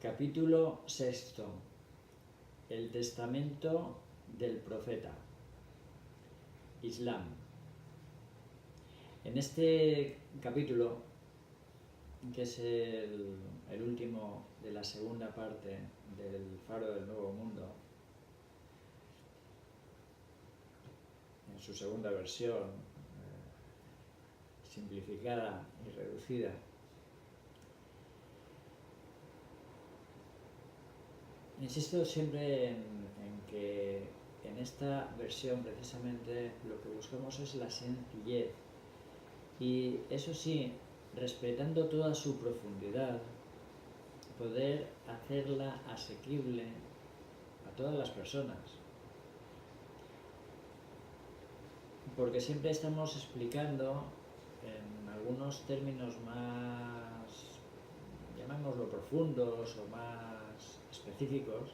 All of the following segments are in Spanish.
Capítulo sexto. El testamento del profeta. Islam. En este capítulo, que es el último de la segunda parte del Faro del Nuevo Mundo, en su segunda versión, simplificada y reducida, insisto siempre en que en esta versión precisamente lo que buscamos es la sencillez y, eso sí, respetando toda su profundidad, poder hacerla asequible a todas las personas, porque siempre estamos explicando en algunos términos más, llamémoslo, profundos o más específicos,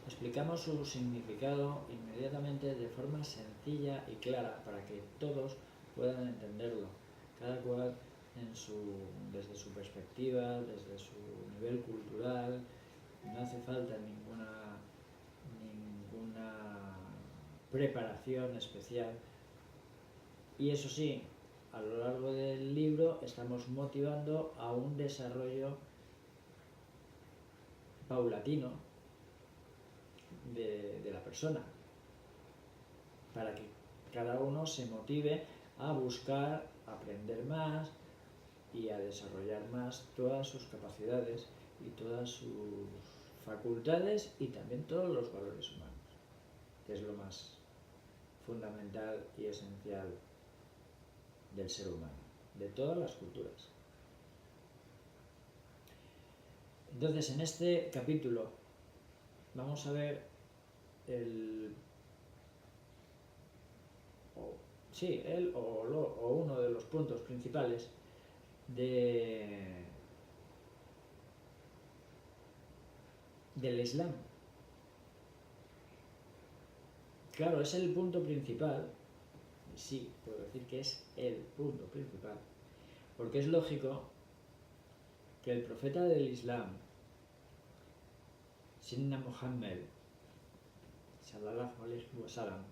explicamos su significado inmediatamente de forma sencilla y clara para que todos puedan entenderlo, cada cual desde su perspectiva, desde su nivel cultural. No hace falta ninguna preparación especial. Y eso sí, a lo largo del libro estamos motivando a un desarrollo paulatino de la persona, para que cada uno se motive a buscar aprender más y a desarrollar más todas sus capacidades y todas sus facultades y también todos los valores humanos, que es lo más fundamental y esencial del ser humano, de todas las culturas. Entonces, en este capítulo vamos a ver uno de los puntos principales del Islam. Claro, es el punto principal, sí, puedo decir que es el punto principal, porque es lógico que el profeta del Islam, Sayyidina Muhammad sallallahu alaihi wasallam,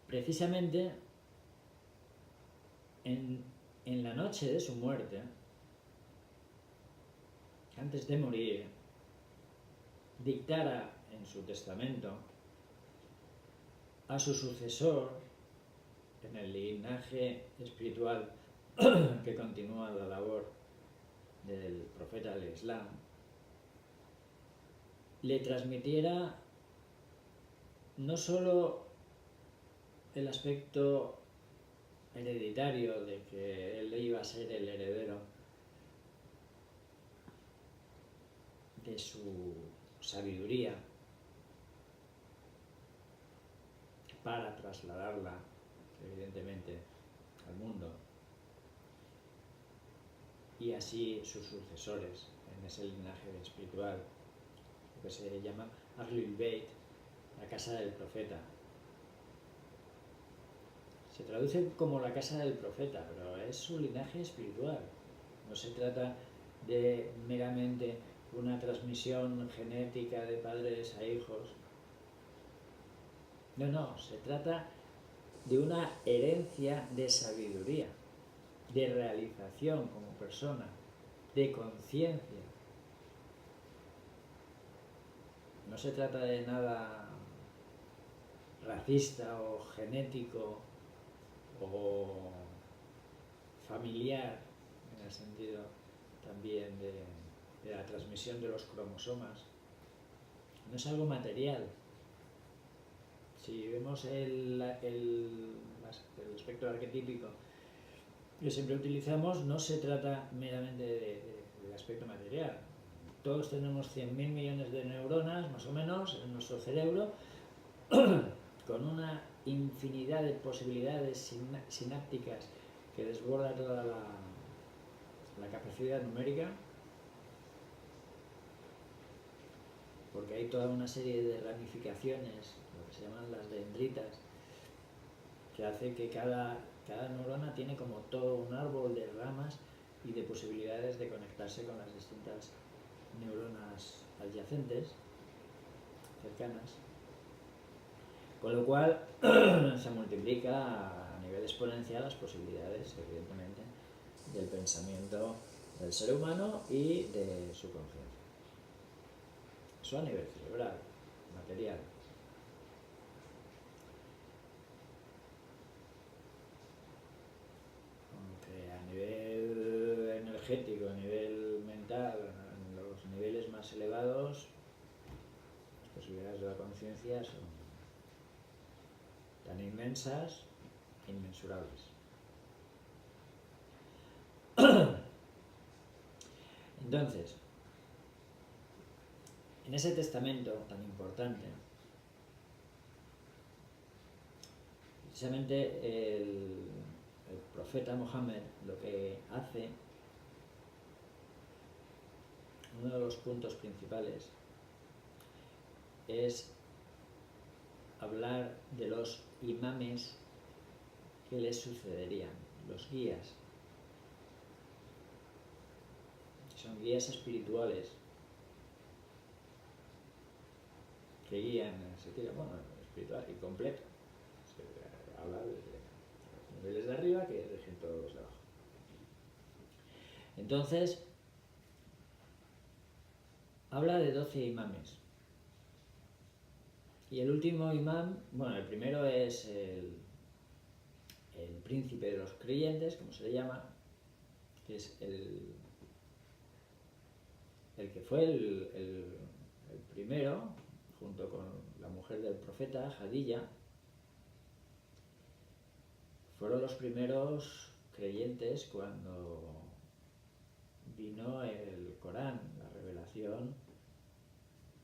precisamente en la noche de su muerte, antes de morir, dictara en su testamento a su sucesor en el linaje espiritual que continúa la labor del profeta del Islam, le transmitiera no solo el aspecto hereditario de que él iba a ser el heredero de su sabiduría para trasladarla, evidentemente, al mundo, y así sus sucesores en ese linaje espiritual, lo que se llama Ahlul Bayt, la casa del profeta. Se traduce como la casa del profeta, pero es su linaje espiritual. No se trata de meramente una transmisión genética de padres a hijos. No, se trata de una herencia de sabiduría, de realización como persona, de conciencia. No se trata de nada racista o genético o familiar, en el sentido también de la transmisión de los cromosomas. No es algo material. Si vemos el aspecto arquetípico que siempre utilizamos, no se trata meramente del aspecto material. Todos tenemos 100.000 millones de neuronas, más o menos, en nuestro cerebro, con una infinidad de posibilidades sinápticas que desborda toda la capacidad numérica, porque hay toda una serie de ramificaciones, lo que se llaman las dendritas, que hace que cada neurona tiene como todo un árbol de ramas y de posibilidades de conectarse con las distintas neuronas adyacentes, cercanas, con lo cual se multiplica a nivel exponencial las posibilidades, evidentemente, del pensamiento del ser humano y de su conciencia. Eso a nivel cerebral, material. Aunque a nivel energético, a nivel mental, en los niveles más elevados, las posibilidades de la conciencia son tan inmensas, inmensurables. Entonces, en ese testamento tan importante, precisamente el profeta Mohammed lo que hace, uno de los puntos principales, es hablar de los imames que les sucederían, los guías. Son guías espirituales que guían en el sentido, espiritual y completo. Se habla de los niveles de arriba que rigen todos los de abajo. Entonces, habla de 12 imames. Y el último imam, el primero es el príncipe de los creyentes, como se le llama, que es el que fue el primero, junto con la mujer del profeta, Jadilla, fueron los primeros creyentes cuando vino el Corán, la revelación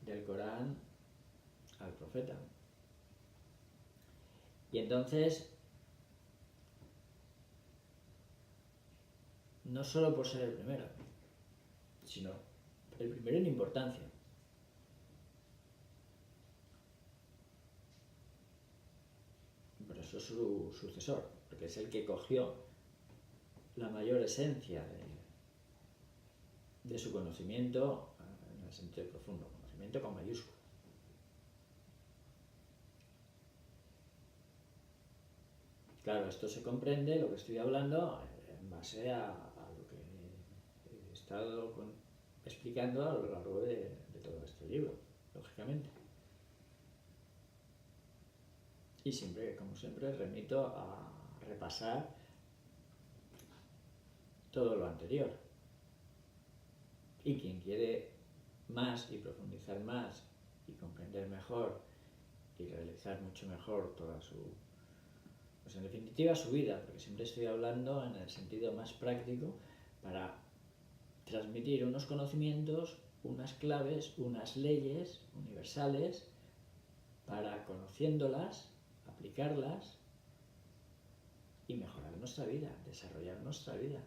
del Corán al profeta. Y entonces, no solo por ser el primero, sino el primero en importancia. Por eso es su sucesor, porque es el que cogió la mayor esencia de su conocimiento en el sentido profundo, conocimiento con mayúscula. Claro, esto se comprende, lo que estoy hablando, en base a lo que he estado explicando a lo largo de todo este libro, lógicamente. Y siempre, como siempre, remito a repasar todo lo anterior. Y quien quiere más y profundizar más y comprender mejor y realizar mucho mejor toda su, pues en definitiva su vida, porque siempre estoy hablando en el sentido más práctico para transmitir unos conocimientos, unas claves, unas leyes universales para, conociéndolas, aplicarlas y mejorar nuestra vida, desarrollar nuestra vida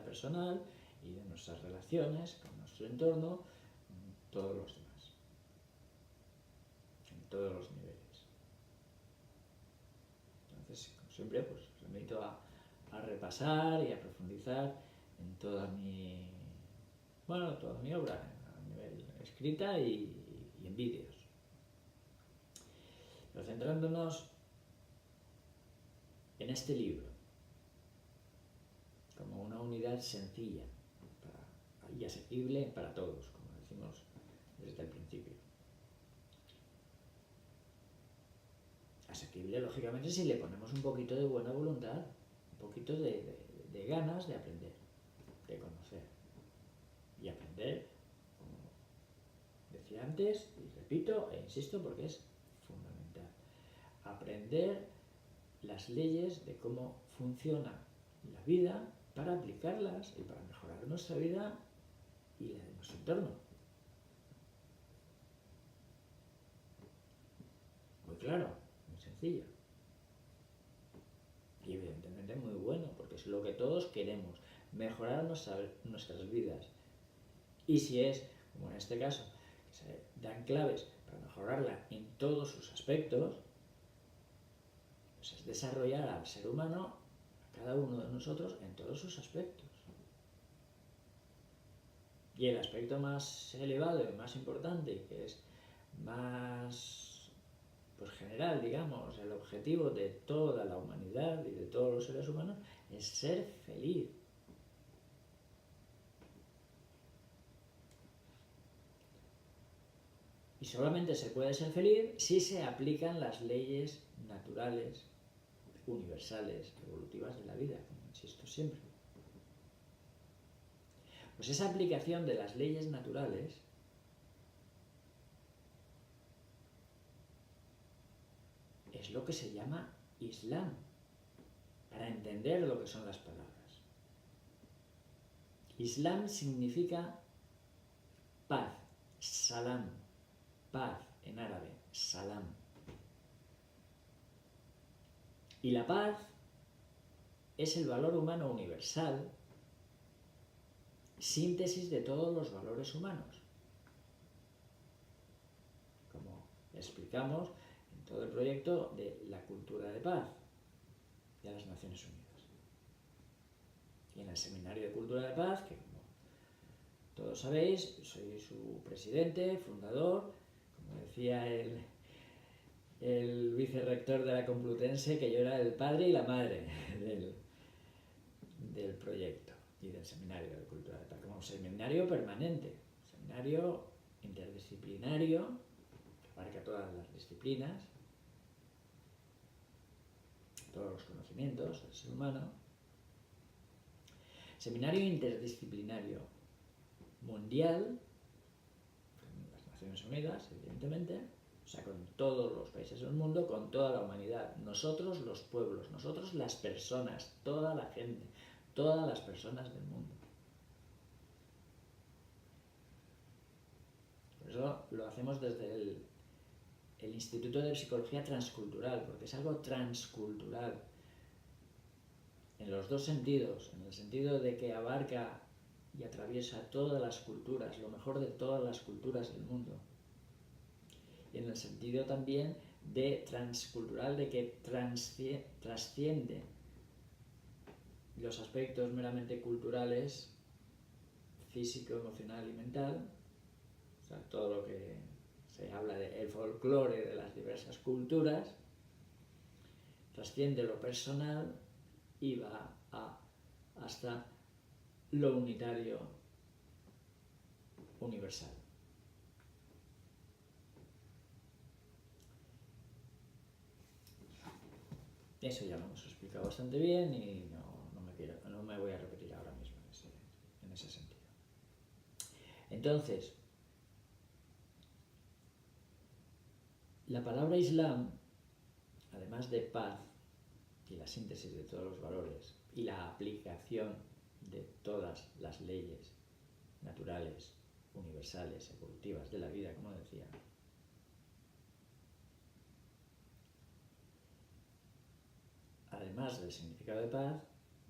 personal y de nuestras relaciones con nuestro entorno, con todos los demás, en todos los niveles. Entonces, como siempre, pues os invito a repasar y a profundizar en toda mi obra a nivel escrita y en vídeos. Pero centrándonos en este libro como una unidad sencilla y asequible para todos, como decimos desde el principio. Asequible, lógicamente, si le ponemos un poquito de buena voluntad, un poquito de ganas de aprender, de conocer. Y aprender, como decía antes, y repito e insisto porque es fundamental, aprender las leyes de cómo funciona la vida para aplicarlas y para mejorar nuestra vida y la de nuestro entorno. Muy claro, muy sencillo. Y evidentemente muy bueno, porque es lo que todos queremos, mejorar nuestras vidas. Y si es, como en este caso, que se dan claves para mejorarla en todos sus aspectos, pues es desarrollar al ser humano, a cada uno de nosotros, en todos sus aspectos. Y el aspecto más elevado y más importante, que es más pues general, digamos, el objetivo de toda la humanidad y de todos los seres humanos, es ser feliz. Y solamente se puede ser feliz si se aplican las leyes naturales, universales, evolutivas de la vida, como insisto siempre. Pues esa aplicación de las leyes naturales es lo que se llama Islam, para entender lo que son las palabras. Islam significa paz, salam, paz en árabe, salam. Y la paz es el valor humano universal, síntesis de todos los valores humanos. Como explicamos en todo el proyecto de la cultura de paz de las Naciones Unidas. Y en el Seminario de Cultura de Paz, que como todos sabéis, soy su presidente, fundador, como decía el vicerrector de la Complutense, que yo era el padre y la madre del proyecto y del Seminario de Cultura de Paz, como seminario permanente, seminario interdisciplinario, que abarca todas las disciplinas, todos los conocimientos del ser humano. Seminario interdisciplinario mundial, con las Naciones Unidas, evidentemente, o sea, con todos los países del mundo, con toda la humanidad, nosotros los pueblos, nosotros las personas, toda la gente, todas las personas del mundo. Por eso lo hacemos desde el Instituto de Psicología Transcultural, porque es algo transcultural, en los dos sentidos, en el sentido de que abarca y atraviesa todas las culturas, lo mejor de todas las culturas del mundo. Y en el sentido también de transcultural, de que trasciende los aspectos meramente culturales, físico, emocional y mental, o sea, todo lo que se habla del folclore de las diversas culturas, trasciende lo personal y va hasta lo unitario universal. Eso ya lo hemos explicado bastante bien y no me voy a repetir ahora mismo en ese sentido. Entonces, la palabra Islam, además de paz y la síntesis de todos los valores y la aplicación de todas las leyes naturales, universales, evolutivas de la vida, como decía, además del significado de paz,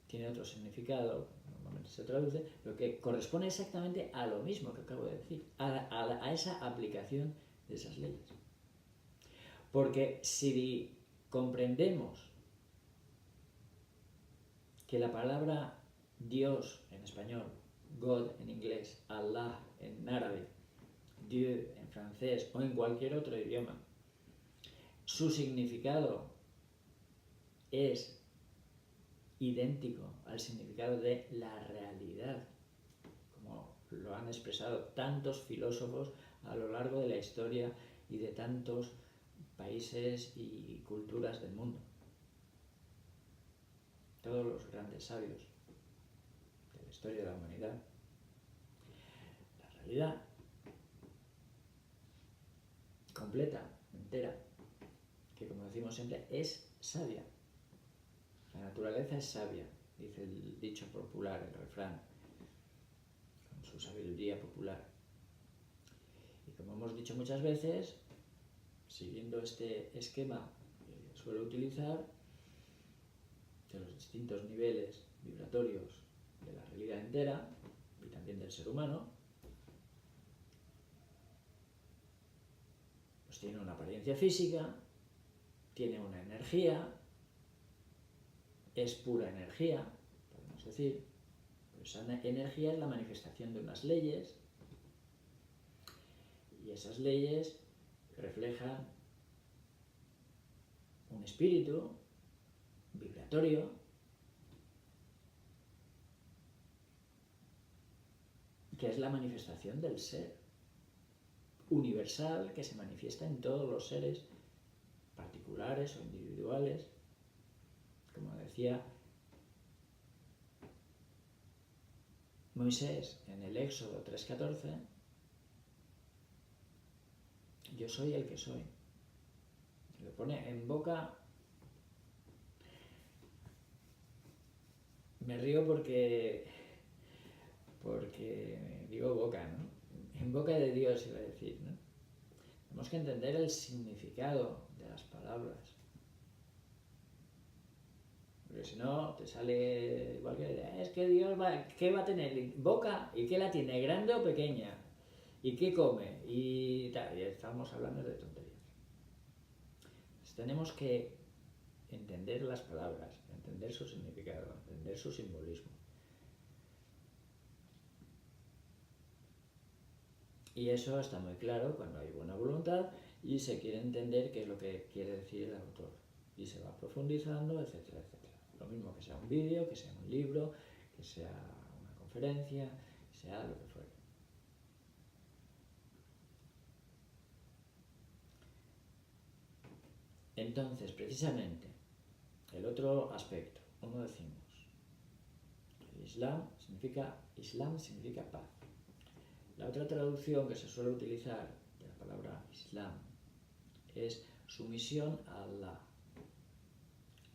tiene otro significado, normalmente se traduce, pero que corresponde exactamente a lo mismo que acabo de decir, a esa aplicación de esas leyes. Porque si comprendemos que la palabra Dios en español, God en inglés, Allah en árabe, Dieu en francés o en cualquier otro idioma, su significado es idéntico al significado de la realidad, como lo han expresado tantos filósofos a lo largo de la historia y de tantos países y culturas del mundo. Todos los grandes sabios de la historia de la humanidad. La realidad completa, entera, que como decimos siempre, es sabia. La naturaleza es sabia, dice el dicho popular, el refrán, con su sabiduría popular. Y como hemos dicho muchas veces, siguiendo este esquema que suelo utilizar, de los distintos niveles vibratorios de la realidad entera y también del ser humano, pues tiene una apariencia física, tiene una energía, es pura energía, podemos decir, Esa energía es la manifestación de unas leyes y esas leyes reflejan un espíritu vibratorio que es la manifestación del ser universal que se manifiesta en todos los seres particulares o individuales. Como decía Moisés en el Éxodo 3:14, yo soy el que soy. Lo pone en boca. Me río porque digo boca, ¿no? En boca de Dios iba a decir, ¿no? Tenemos que entender el significado de las palabras. Porque si no, te sale igual que es que Dios ¿qué va a tener? ¿Boca? ¿Y qué la tiene? ¿Grande o pequeña? ¿Y qué come? Y tal, y estamos hablando de tonterías. Entonces, tenemos que entender las palabras, entender su significado, entender su simbolismo. Y eso está muy claro cuando hay buena voluntad y se quiere entender qué es lo que quiere decir el autor. Y se va profundizando, etcétera, etcétera. Lo mismo que sea un vídeo, que sea un libro, que sea una conferencia, que sea lo que fuera. Entonces, precisamente, el otro aspecto, como decimos, el Islam significa paz. La otra traducción que se suele utilizar de la palabra Islam es sumisión a Allah,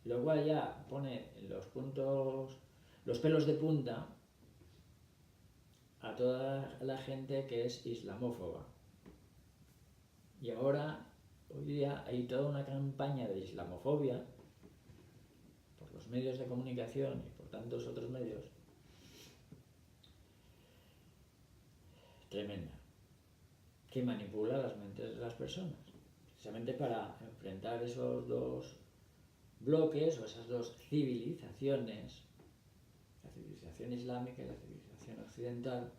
lo cual ya pone los pelos de punta a toda la gente que es islamófoba. Y ahora, hoy día, hay toda una campaña de islamofobia por los medios de comunicación y por tantos otros medios tremenda, que manipula las mentes de las personas, precisamente para enfrentar esos dos bloques o esas dos civilizaciones, la civilización islámica y la civilización occidental,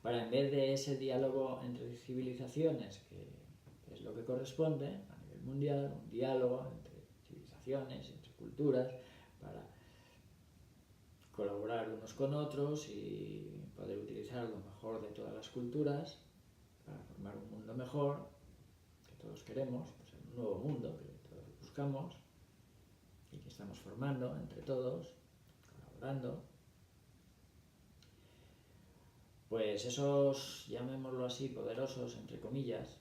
para en vez de ese diálogo entre civilizaciones, que es lo que corresponde a nivel mundial, un diálogo entre civilizaciones, entre culturas, para colaborar unos con otros y poder utilizar lo mejor de todas las culturas para formar un mundo mejor, que todos queremos, pues un nuevo mundo que todos buscamos y que estamos formando entre todos, colaborando. Pues esos, llamémoslo así, poderosos, entre comillas,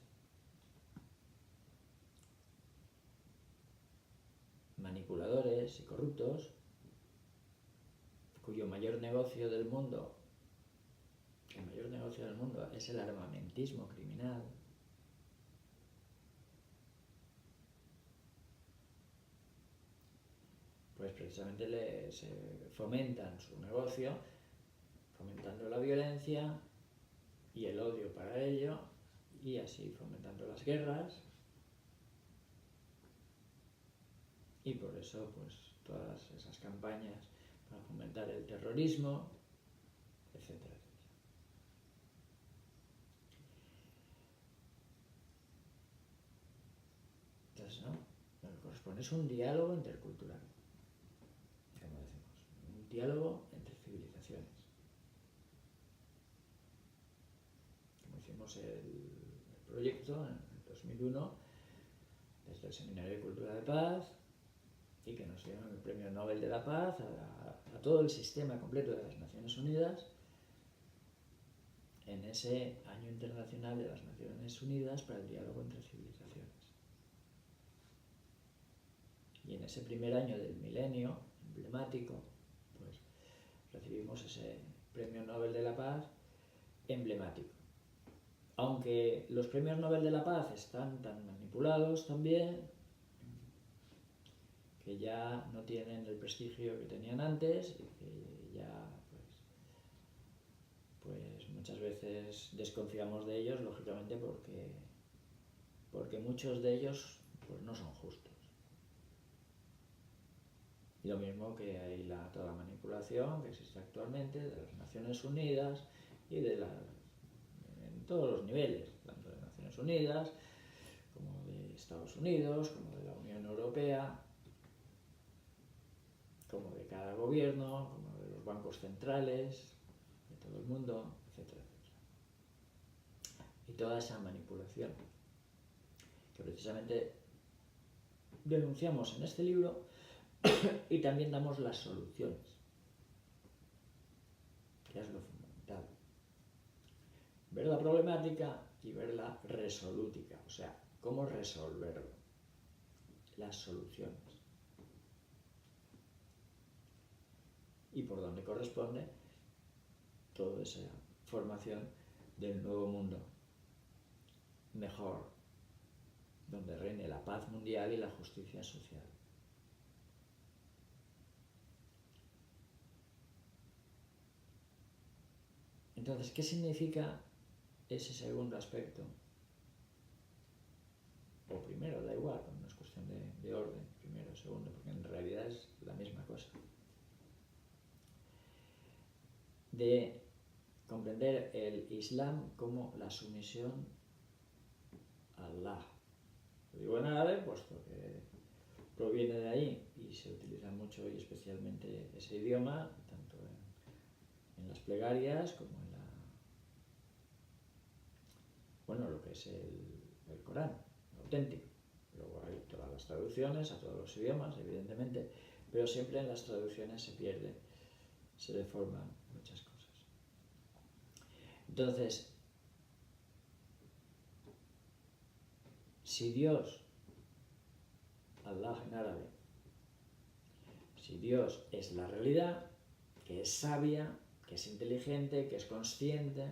manipuladores y corruptos, cuyo mayor negocio del mundo, es el armamentismo criminal, pues precisamente se fomentan su negocio, fomentando la violencia y el odio para ello, y así fomentando las guerras, y por eso pues todas esas campañas para fomentar el terrorismo, etcétera. Entonces, ¿no? Lo que corresponde es un diálogo intercultural, como decimos, un diálogo entre civilizaciones. Como hicimos el proyecto en el 2001, desde el Seminario de Cultura de Paz, y que nos dieron el Premio Nobel de la Paz a todo el sistema completo de las Naciones Unidas, en ese Año Internacional de las Naciones Unidas para el Diálogo entre Civilizaciones. Y en ese primer año del milenio emblemático, pues recibimos ese Premio Nobel de la Paz emblemático. Aunque los premios Nobel de la Paz están tan manipulados también, que ya no tienen el prestigio que tenían antes y que ya pues muchas veces desconfiamos de ellos, lógicamente porque muchos de ellos pues no son justos. Y lo mismo que hay toda la organización que existe actualmente, de las Naciones Unidas y en todos los niveles, tanto de Naciones Unidas como de Estados Unidos, como de la Unión Europea, como de cada gobierno, como de los bancos centrales, de todo el mundo, etcétera, etcétera. Y toda esa manipulación que precisamente denunciamos en este libro y también damos las soluciones, que es lo fundamental. Ver la problemática y ver la resolútica, o sea, cómo resolverlo, las soluciones. Y por dónde corresponde toda esa formación del nuevo mundo mejor, donde reine la paz mundial y la justicia social. Entonces, ¿qué significa ese segundo aspecto? O primero, da igual, no es cuestión de orden, primero o segundo, porque en realidad es la misma cosa. De comprender el Islam como la sumisión a Allah. Lo digo en árabe, puesto que proviene de ahí y se utiliza mucho y especialmente ese idioma, tanto en las plegarias como en lo que es el Corán, el auténtico. Luego hay todas las traducciones a todos los idiomas, evidentemente, pero siempre en las traducciones se pierde, se deforman muchas cosas. Entonces, si Dios, Allah en árabe, si Dios es la realidad, que es sabia, que es inteligente, que es consciente,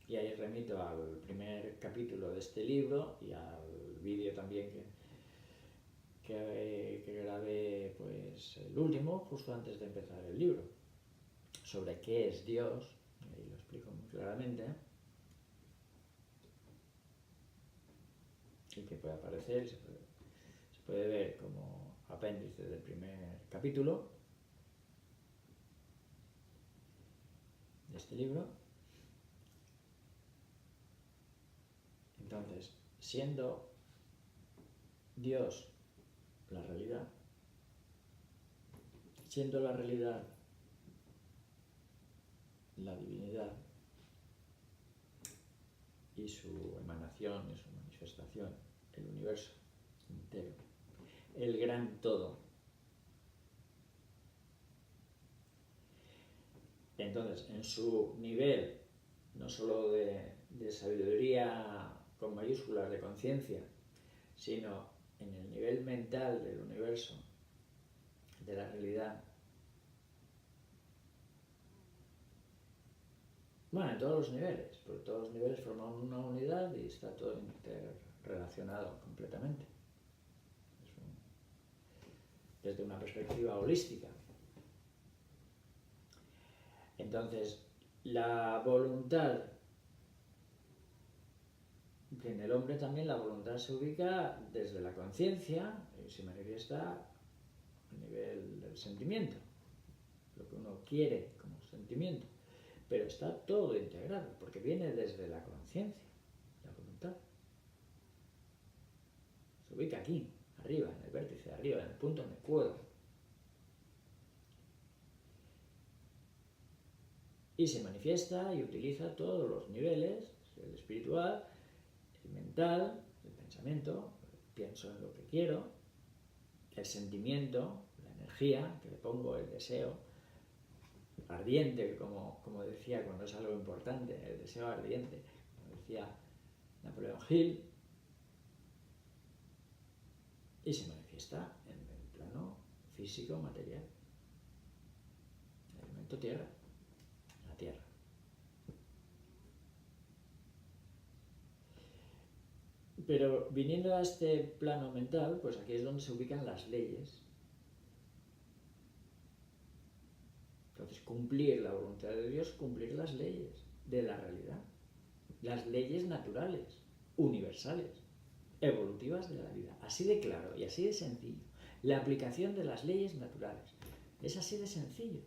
y ahí remito al primer capítulo de este libro y al vídeo también que grabé, pues el último, justo antes de empezar el libro, sobre qué es Dios, y ahí lo explico muy claramente, y que puede aparecer, se puede ver como apéndice del primer capítulo de este libro. Entonces, siendo Dios la realidad, siendo la realidad la divinidad y su emanación y su manifestación, el universo entero, el gran todo. Entonces, en su nivel, no solo de sabiduría con mayúsculas, de conciencia, sino en el nivel mental del universo, de la realidad. Bueno, en todos los niveles, porque todos los niveles forman una unidad y está todo interrelacionado completamente. Desde una perspectiva holística. Entonces, la voluntad, que en el hombre también la voluntad se ubica desde la conciencia y se manifiesta a nivel del sentimiento, lo que uno quiere como sentimiento, pero está todo integrado porque viene desde la conciencia, la voluntad. Se ubica aquí, arriba, en el vértice de arriba, en el punto en el cuero. Y se manifiesta y utiliza todos los niveles, el espiritual, el mental, el pensamiento, pienso en lo que quiero, el sentimiento, la energía que le pongo, el deseo ardiente, como decía cuando es algo importante, el deseo ardiente, como decía Napoleón Hill, y se manifiesta en el plano físico, material, el elemento tierra, la tierra. Pero viniendo a este plano mental, pues aquí es donde se ubican las leyes. Entonces, cumplir la voluntad de Dios, cumplir las leyes de la realidad, las leyes naturales, universales, evolutivas de la vida. Así de claro y así de sencillo. la aplicación de las leyes naturales. Es así de sencillo.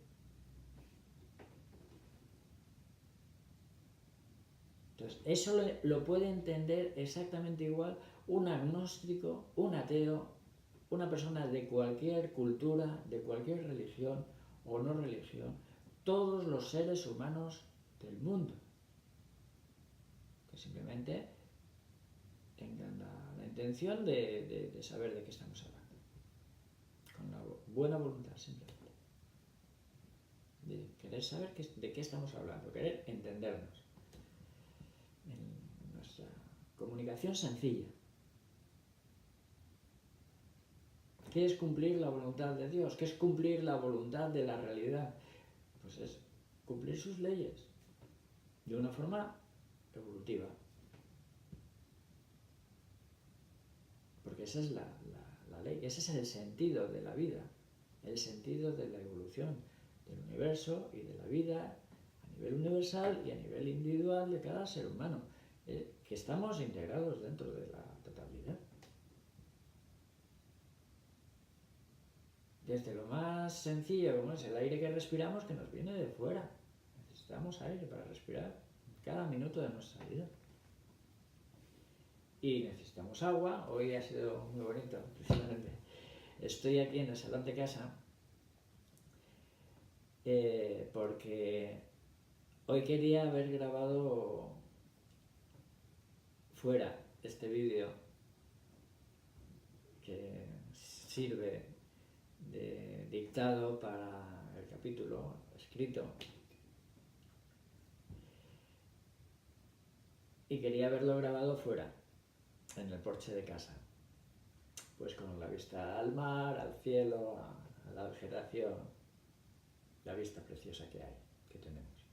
Entonces, eso lo puede entender exactamente igual un agnóstico, un ateo, una persona de cualquier cultura, de cualquier religión o no religión, todos los seres humanos del mundo, que simplemente tengan la intención de saber de qué estamos hablando, con la buena voluntad simplemente, de querer saber de qué estamos hablando, querer entendernos en nuestra comunicación sencilla. ¿Qué es cumplir la voluntad de Dios? ¿Qué es cumplir la voluntad de la realidad? Pues es cumplir sus leyes de una forma evolutiva. Porque esa es la ley, ese es el sentido de la vida, el sentido de la evolución del universo y de la vida a nivel universal y a nivel individual de cada ser humano, que estamos integrados dentro de la totalidad. Desde lo más sencillo, como es el aire que respiramos, que nos viene de fuera. Necesitamos aire para respirar cada minuto de nuestra vida. Y necesitamos agua. Hoy ha sido muy bonito, precisamente. Estoy aquí en el salón de casa porque hoy quería haber grabado fuera este vídeo que sirve de dictado para el capítulo escrito, y quería haberlo grabado fuera, en el porche de casa, pues con la vista al mar, al cielo, a la vegetación, la vista preciosa que tenemos.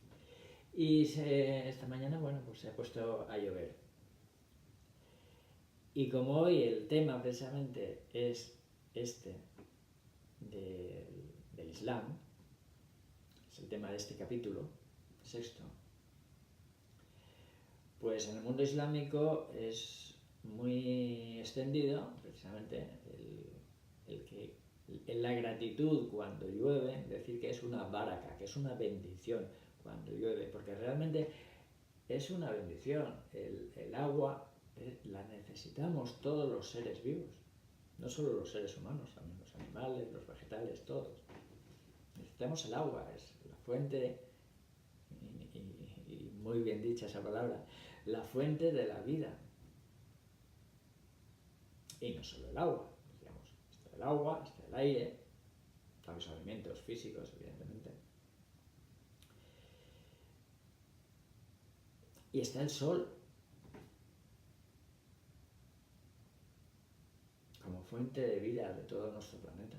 Y esta mañana, bueno, pues se ha puesto a llover. Y como hoy el tema precisamente es este del Islam, es el tema de este capítulo sexto, pues en el mundo islámico es muy extendido precisamente la gratitud cuando llueve, decir que es una baraka, que es una bendición cuando llueve, porque realmente es una bendición. El agua la necesitamos todos los seres vivos, no solo los seres humanos, también los animales, los vegetales, todos. Necesitamos el agua, es la fuente, y muy bien dicha esa palabra, la fuente de la vida. Y no solo el agua, digamos, está el agua, está el aire, están los alimentos físicos, evidentemente. Y está el sol como fuente de vida de todo nuestro planeta.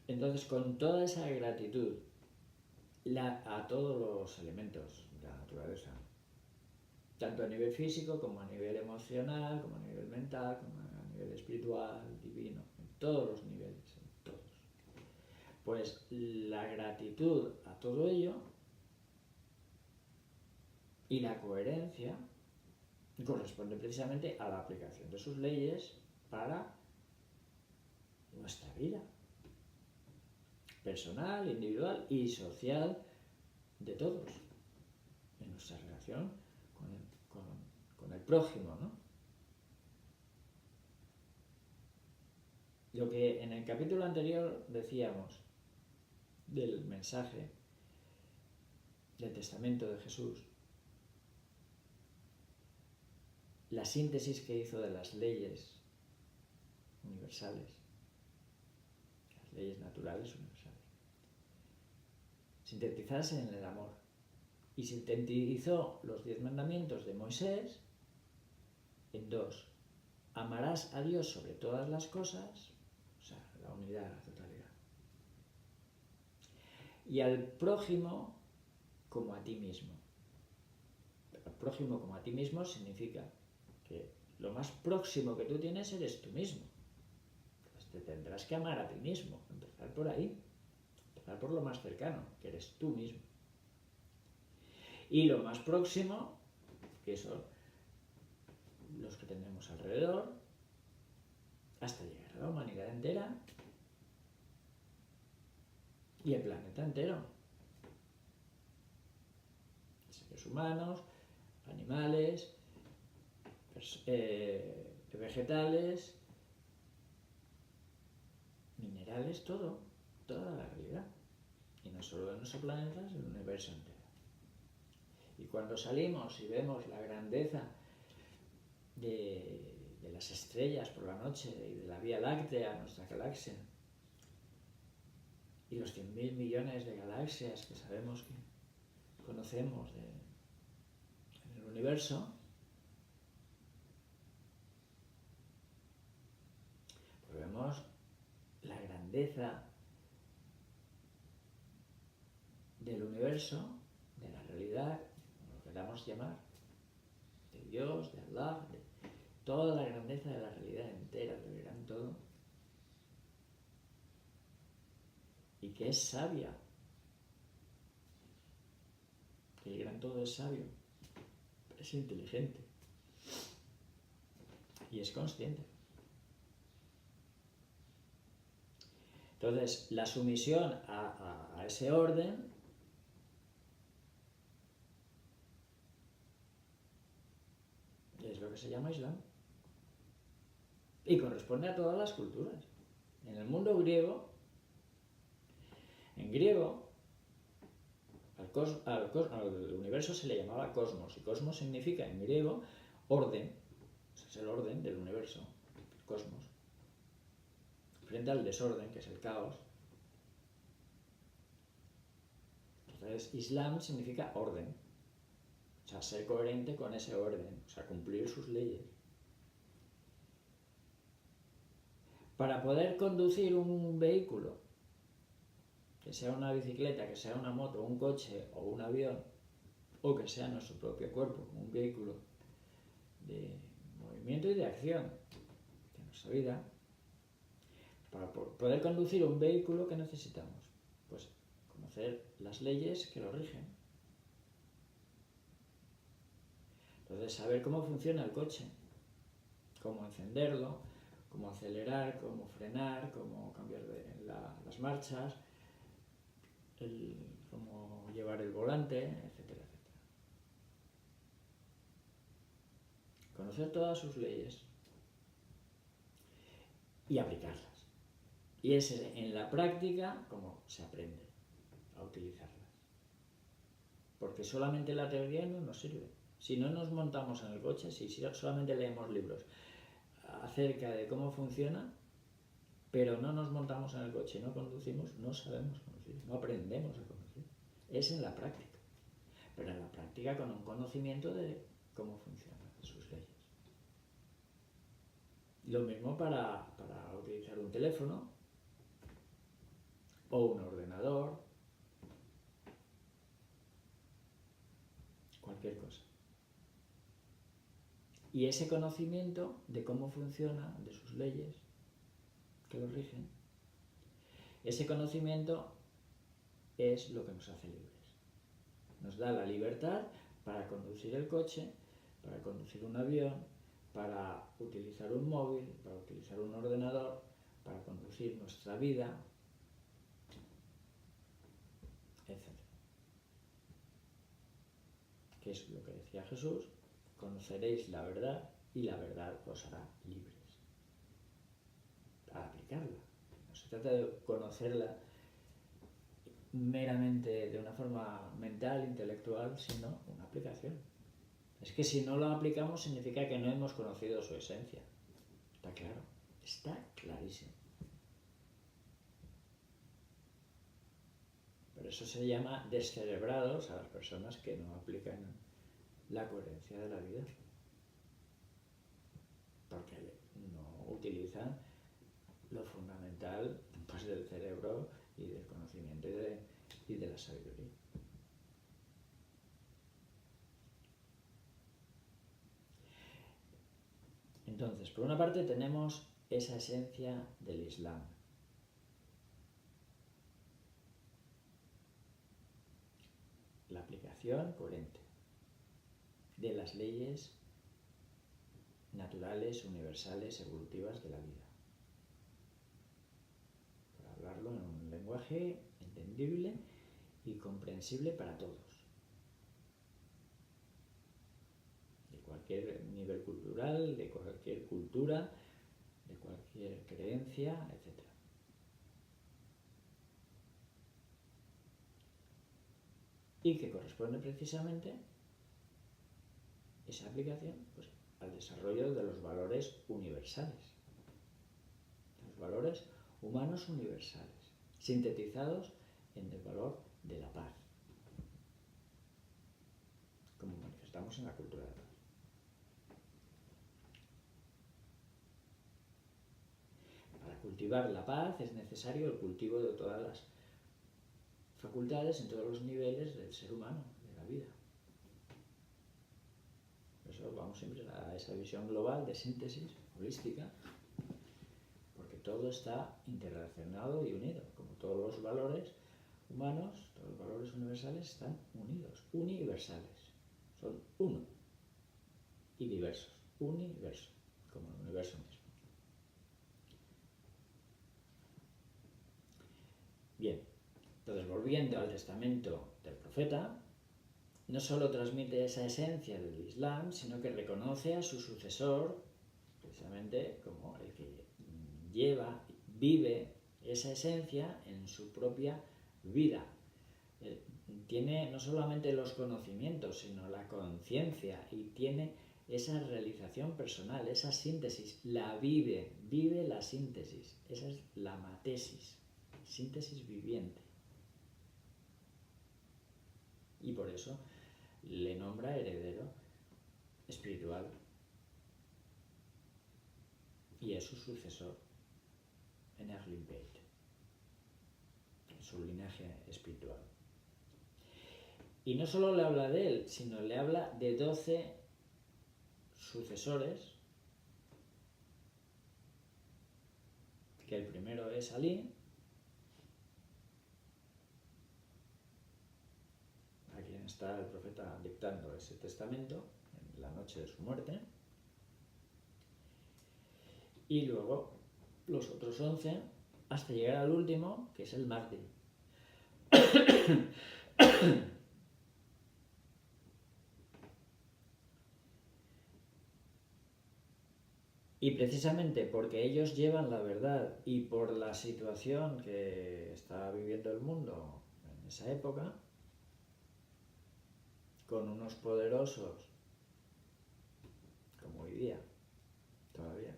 Entonces, con toda esa gratitud a todos los elementos de la naturaleza, tanto a nivel físico como a nivel emocional, como a nivel mental, como a nivel espiritual, divino, en todos los niveles, en todos. Pues la gratitud a todo ello y la coherencia corresponde precisamente a la aplicación de sus leyes para nuestra vida personal, individual y social de todos, en nuestra relación con el prójimo, ¿no? Lo que en el capítulo anterior decíamos del mensaje del testamento de Jesús, la síntesis que hizo de las leyes universales, las leyes naturales universales, sintetizadas en el amor, y sintetizó los 10 mandamientos de Moisés en 2: amarás a Dios sobre todas las cosas, o sea, la unidad, la totalidad, y al prójimo como a ti mismo. Al prójimo como a ti mismo significa que lo más próximo que tú tienes eres tú mismo. Pues te tendrás que amar a ti mismo, empezar por ahí, empezar por lo más cercano, que eres tú mismo. Y lo más próximo, que son los que tenemos alrededor, hasta llegar a la humanidad entera y el planeta entero. Seres humanos, animales, vegetales, minerales, todo, toda la realidad. Y no solo de nuestro planeta, sino el universo entero. Y cuando salimos y vemos la grandeza de las estrellas por la noche y de la Vía Láctea, nuestra galaxia, y los 100.000 millones de galaxias que sabemos que conocemos en el universo, pues vemos la grandeza del universo, de la realidad, como lo queramos llamar, de Dios, de Allah, de toda la grandeza de la realidad entera, del gran todo, y que es sabia, que el gran todo es sabio, es inteligente y es consciente. Entonces, la sumisión a ese orden es lo que se llama Islam. Y corresponde a todas las culturas. En el mundo griego, en griego, al universo se le llamaba cosmos. Y cosmos significa en griego orden. Es el orden del universo, el cosmos. Frente al desorden, que es el caos. Entonces, Islam significa orden. O sea, ser coherente con ese orden. O sea, cumplir sus leyes. Para poder conducir un vehículo, que sea una bicicleta, que sea una moto, un coche o un avión, o que sea nuestro propio cuerpo, un vehículo de movimiento y de acción de nuestra vida, para poder conducir un vehículo, ¿qué necesitamos? Pues conocer las leyes que lo rigen. Entonces, saber cómo funciona el coche, cómo encenderlo, cómo acelerar, cómo frenar, cómo cambiar las marchas, cómo llevar el volante, etcétera, etcétera. Conocer todas sus leyes y aplicarlas. Y es en la práctica como se aprende a utilizarlas. Porque solamente la teoría no nos sirve. Si no nos montamos en el coche, si solamente leemos libros acerca de cómo funciona, pero no nos montamos en el coche, no conducimos, no sabemos conducir, no aprendemos a conducir. Es en la práctica, pero en la práctica con un conocimiento de cómo funcionan sus leyes. Lo mismo para utilizar un teléfono o un ordenador, cualquier cosa. Y ese conocimiento de cómo funciona, de sus leyes que lo rigen, ese conocimiento es lo que nos hace libres. Nos da la libertad para conducir el coche, para conducir un avión, para utilizar un móvil, para utilizar un ordenador, para conducir nuestra vida, etc. Que es lo que decía Jesús: conoceréis la verdad y la verdad os hará libres. Para aplicarla. No se trata de conocerla meramente de una forma mental, intelectual, sino una aplicación. Es que si no la aplicamos significa que no hemos conocido su esencia. Está claro, está clarísimo. Por eso se llama descerebrados a las personas que no aplican la coherencia de la vida. Porque no utilizan lo fundamental, pues, del cerebro y del conocimiento y de la sabiduría. Entonces, por una parte tenemos esa esencia del Islam. La aplicación coherente de las leyes naturales, universales, evolutivas de la vida. lenguaje entendible y comprensible para todos, de cualquier nivel cultural, de cualquier cultura, de cualquier creencia, etc. Y que corresponde precisamente esa aplicación pues, al desarrollo de los valores universales, los valores humanos universales, sintetizados en el valor de la paz, como manifestamos en la cultura de la paz. Para cultivar la paz es necesario el cultivo de todas las facultades en todos los niveles del ser humano, de la vida. Por eso vamos siempre a esa visión global de síntesis holística, porque todo está interrelacionado y unido, como todos los valores humanos, todos los valores universales están unidos, universales, son uno y diversos, universo, como el universo mismo. Bien, entonces volviendo al testamento del profeta, no solo transmite esa esencia del Islam, sino que reconoce a su sucesor precisamente como el que vive esa esencia en su propia vida. Tiene no solamente los conocimientos, sino la conciencia y tiene esa realización personal, esa síntesis, la vive la síntesis, esa es la matesis, síntesis viviente. Y por eso le nombra heredero espiritual y es su sucesor en Ahlul Bayt, en su linaje espiritual. Y no solo le habla de él, sino le habla de 12 sucesores, que el primero es Ali, a quien está el profeta dictando ese testamento en la noche de su muerte, y luego los otros 11 hasta llegar al último, que es el Mahdi. Y precisamente porque ellos llevan la verdad y por la situación que está viviendo el mundo en esa época, con unos poderosos, como hoy día, todavía,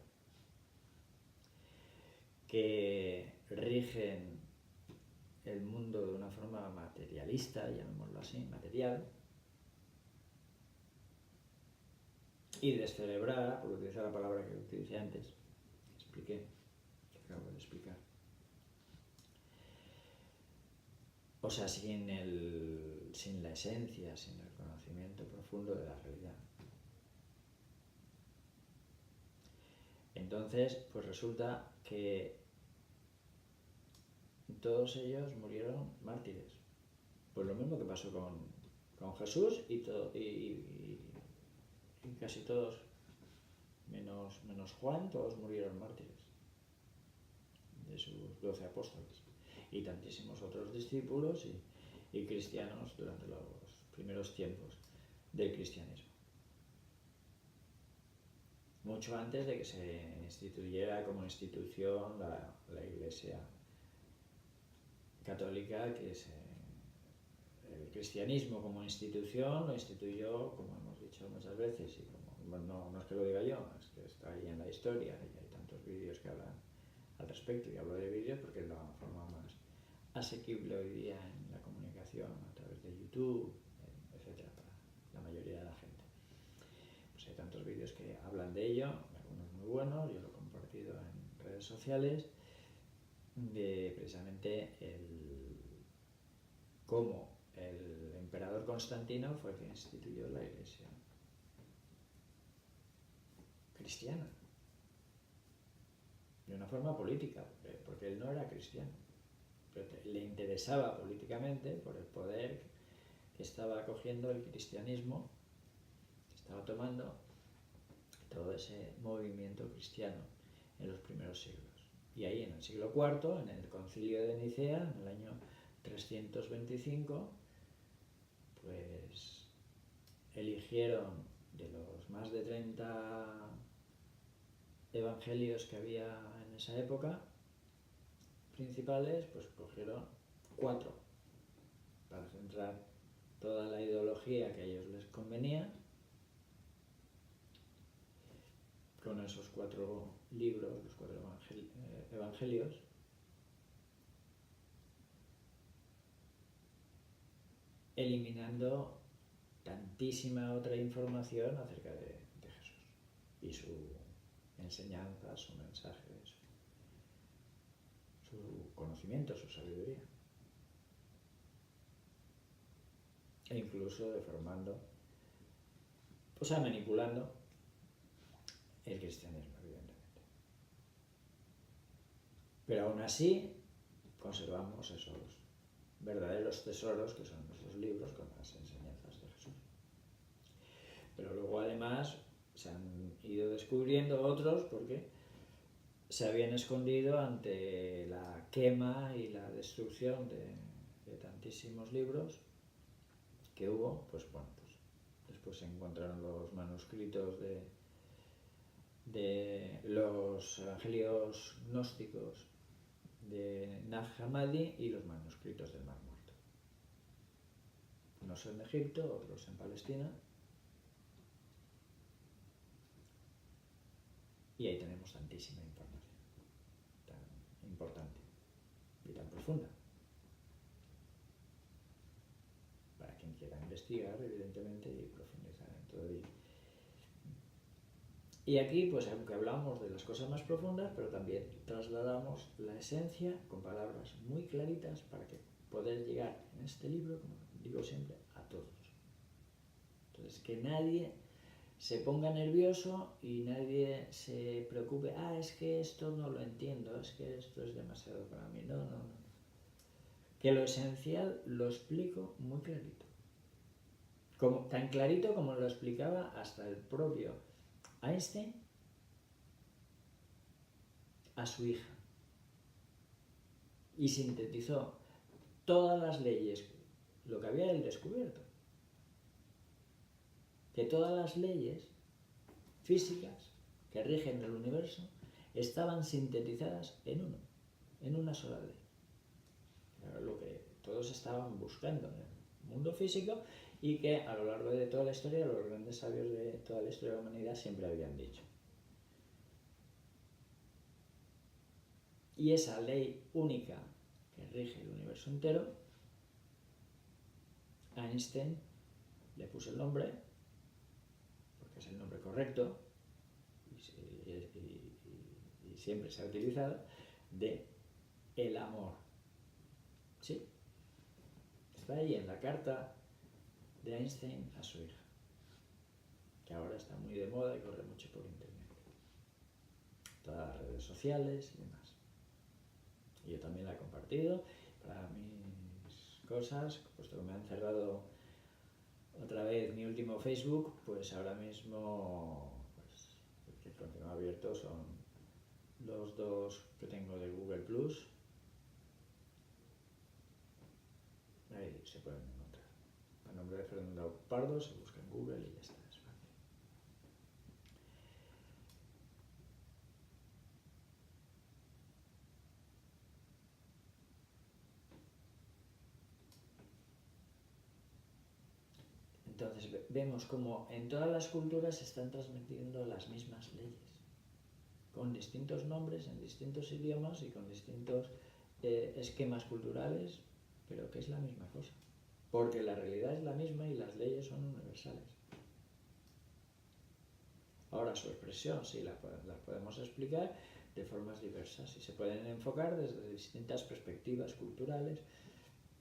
que rigen el mundo de una forma materialista, llamémoslo así, material, y descelebrar, por utilizar la palabra que utilicé antes, que acabo de explicar. O sea, sin la esencia, sin el conocimiento profundo de la realidad. Entonces, pues resulta que todos ellos murieron mártires. Pues lo mismo que pasó con Jesús y casi todos, menos Juan, todos murieron mártires de sus 12 apóstoles. Y tantísimos otros discípulos y cristianos durante los primeros tiempos del cristianismo. Mucho antes de que se instituyera como institución la Iglesia católica, que el cristianismo como institución lo instituyó, como hemos dicho muchas veces, y como no es que lo diga yo, es que está ahí en la historia y hay tantos vídeos que hablan al respecto, y hablo de vídeos porque es la forma más asequible hoy día en la comunicación a través de YouTube, etcétera, para la mayoría de la gente. Pues hay tantos vídeos que hablan de ello, algunos muy buenos, yo lo he compartido en redes sociales, de precisamente cómo el emperador Constantino fue el que instituyó la Iglesia cristiana de una forma política, porque él no era cristiano, pero le interesaba políticamente por el poder que estaba cogiendo el cristianismo, que estaba tomando todo ese movimiento cristiano en los primeros siglos. Y ahí en el siglo IV, en el concilio de Nicea, en el año 325, pues eligieron de los más de 30 evangelios que había en esa época, principales, pues cogieron 4 para centrar toda la ideología que a ellos les convenía. Con esos 4 libros, los 4 evangelios, eliminando tantísima otra información acerca de Jesús y su enseñanza, su mensaje, su conocimiento, su sabiduría. E incluso deformando, o sea, manipulando el cristianismo, evidentemente. Pero aún así conservamos esos verdaderos tesoros que son esos libros con las enseñanzas de Jesús. Pero luego además se han ido descubriendo otros porque se habían escondido ante la quema y la destrucción de tantísimos libros que hubo. Pues bueno, pues después se encontraron los manuscritos de los evangelios gnósticos de Nag Hammadi y los manuscritos del Mar Muerto. Unos en Egipto, otros en Palestina. Y ahí tenemos tantísima información, tan importante y tan profunda. Para quien quiera investigar, evidentemente, y profundizar en todo ello. Y aquí, pues aunque hablamos de las cosas más profundas, pero también trasladamos la esencia con palabras muy claritas para que poder llegar en este libro, como digo siempre, a todos. Entonces, que nadie se ponga nervioso y nadie se preocupe, es que esto no lo entiendo, es que esto es demasiado para mí. No. Que lo esencial lo explico muy clarito. Tan clarito como lo explicaba hasta el propio Einstein a su hija. Y sintetizó todas las leyes, lo que había él descubierto. Que todas las leyes físicas que rigen el universo estaban sintetizadas en una sola ley. Era lo que todos estaban buscando en el mundo físico y que a lo largo de toda la historia los grandes sabios de toda la historia de la humanidad siempre habían dicho. Y esa ley única que rige el universo entero, Einstein le puso el nombre, porque es el nombre correcto y siempre se ha utilizado, de el amor. ¿Sí? Está ahí en la carta de Einstein a su hija, que ahora está muy de moda y corre mucho por internet. Todas las redes sociales y demás. Y yo también la he compartido para mis cosas, puesto que me han cerrado otra vez mi último Facebook, pues ahora mismo pues, el que continúa abierto son los 2 que tengo de Google Plus. Ahí se pueden encontrar. El nombre de Fernando Pardo se busca en Google y ya está, es fácil. Entonces vemos como en todas las culturas se están transmitiendo las mismas leyes, con distintos nombres, en distintos idiomas y con distintos esquemas culturales, pero que es la misma cosa. Porque la realidad es la misma y las leyes son universales. Ahora su expresión sí la podemos explicar de formas diversas y se pueden enfocar desde distintas perspectivas culturales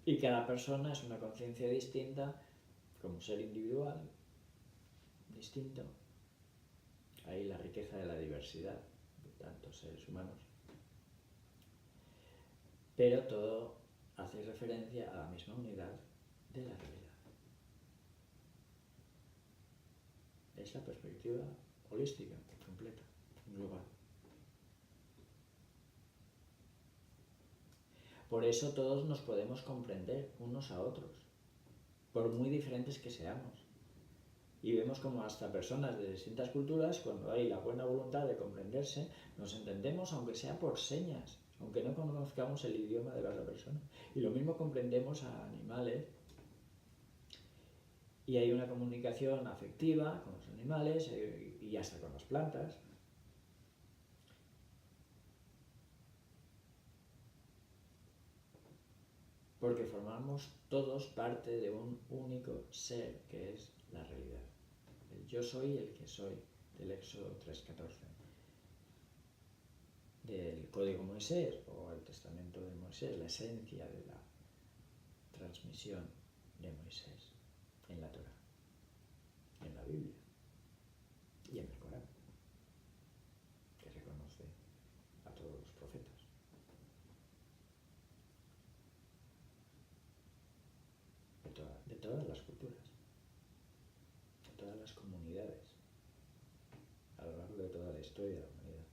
y cada persona es una conciencia distinta como ser individual, distinto. Ahí la riqueza de la diversidad de tantos seres humanos. Pero todo hace referencia a la misma unidad de la realidad. Es la perspectiva holística, completa, global. Por eso todos nos podemos comprender unos a otros, por muy diferentes que seamos. Y vemos como hasta personas de distintas culturas, cuando hay la buena voluntad de comprenderse, nos entendemos aunque sea por señas, aunque no conozcamos el idioma de la otra persona. Y lo mismo comprendemos a animales. Y hay una comunicación afectiva con los animales y hasta con las plantas. Porque formamos todos parte de un único ser que es la realidad. El yo soy el que soy, del Éxodo 3:14. Del Código Moisés o el Testamento de Moisés, la esencia de la transmisión de Moisés en la Torá, en la Biblia y en el Corán, que reconoce a todos los profetas. De todas las culturas, de todas las comunidades, a lo largo de toda la historia de la humanidad.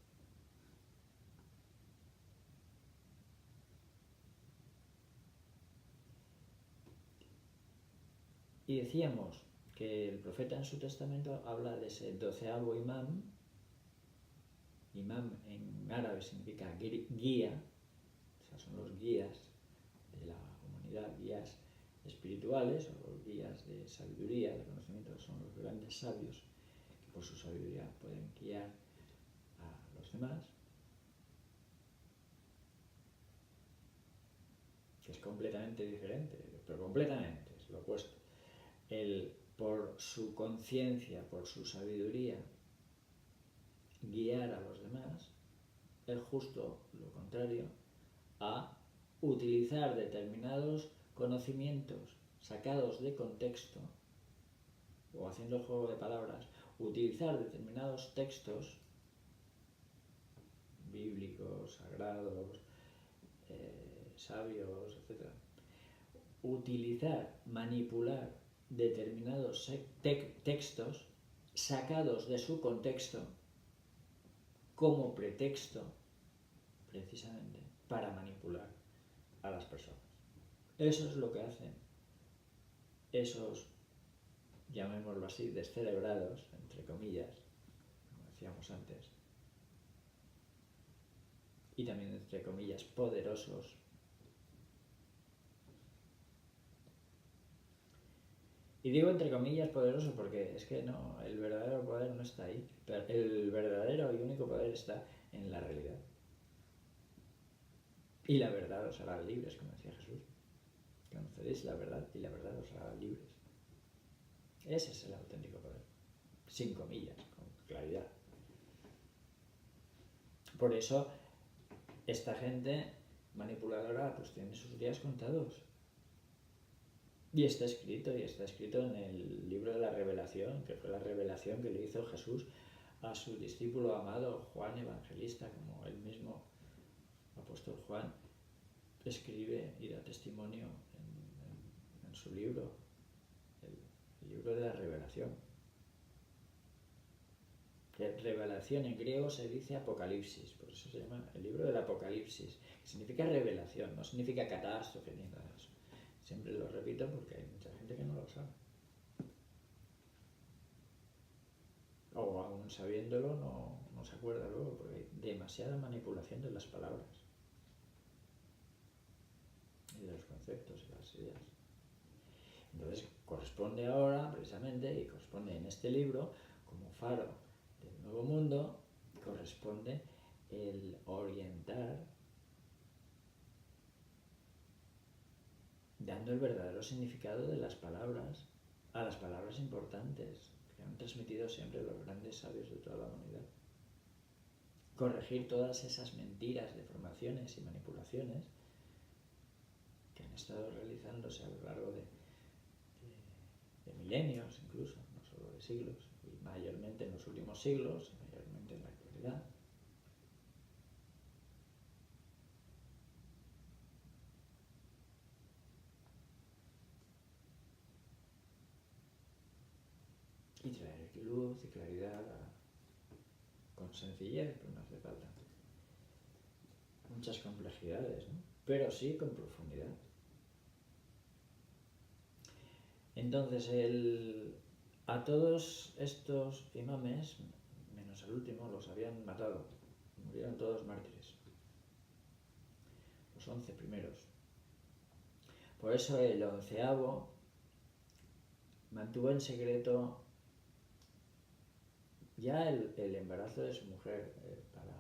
Y decíamos que el profeta en su testamento habla de ese 12º imán. Imán en árabe significa guía, o sea, son los guías de la humanidad, guías espirituales o guías de sabiduría, de conocimiento, son los grandes sabios que por su sabiduría pueden guiar a los demás, que es completamente diferente, pero completamente, es lo opuesto. Él, por su conciencia, por su sabiduría, guiar a los demás, es justo lo contrario a utilizar determinados conocimientos sacados de contexto, o haciendo el juego de palabras, utilizar determinados textos bíblicos, sagrados, sabios, etc. Utilizar, manipular determinados textos sacados de su contexto como pretexto, precisamente, para manipular a las personas. Eso es lo que hacen esos, llamémoslo así, descerebrados, entre comillas, como decíamos antes, y también entre comillas poderosos, y digo entre comillas poderosos porque es que no, el verdadero poder no está ahí. El verdadero y único poder está en la realidad. Y la verdad os hará libres, como decía Jesús. Conoceréis la verdad y la verdad os hará libres. Ese es el auténtico poder. Sin comillas, con claridad. Por eso, esta gente manipuladora pues tiene sus días contados. Y está escrito en el libro de la Revelación, que fue la revelación que le hizo Jesús a su discípulo amado Juan Evangelista, como el mismo apóstol Juan escribe y da testimonio en su libro, el libro de la Revelación. Que revelación en griego se dice Apocalipsis, por eso se llama el libro del Apocalipsis, que significa revelación, no significa catástrofe ni nada de eso. Siempre lo repito porque hay mucha gente que no lo sabe. O aún sabiéndolo no se acuerda luego, porque hay demasiada manipulación de las palabras y de los conceptos y las ideas. Entonces corresponde ahora, precisamente, y corresponde en este libro, como faro del nuevo mundo, corresponde el orientar, dando el verdadero significado de las palabras a las palabras importantes que han transmitido siempre los grandes sabios de toda la humanidad. Corregir todas esas mentiras, deformaciones y manipulaciones que han estado realizándose a lo largo de milenios incluso, no solo de siglos, y mayormente en los últimos siglos, y mayormente en la actualidad. Y traer luz y claridad con sencillez, pues no hace falta muchas complejidades, ¿no? pero sí con profundidad. Entonces, a todos estos imames, menos el último, los habían matado. Murieron todos mártires. Los 11 primeros. Por eso el 11º mantuvo en secreto ya el embarazo de su mujer para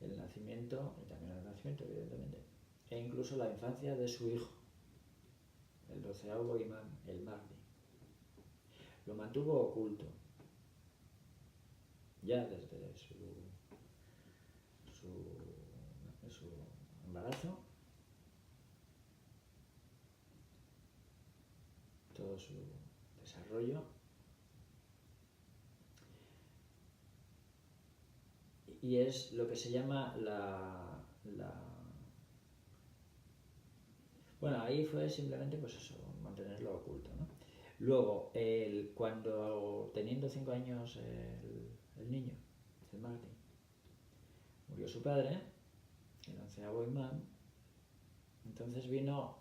el nacimiento, y también el nacimiento, evidentemente, e incluso la infancia de su hijo, el 12º imán, el Mahdi. Lo mantuvo oculto, ya desde su embarazo, todo su desarrollo, y es lo que se llama bueno, ahí fue simplemente pues eso, mantenerlo oculto, ¿no? Luego, cuando teniendo 5 años el niño, el Mahdi, murió su padre, el 11º imán, entonces vino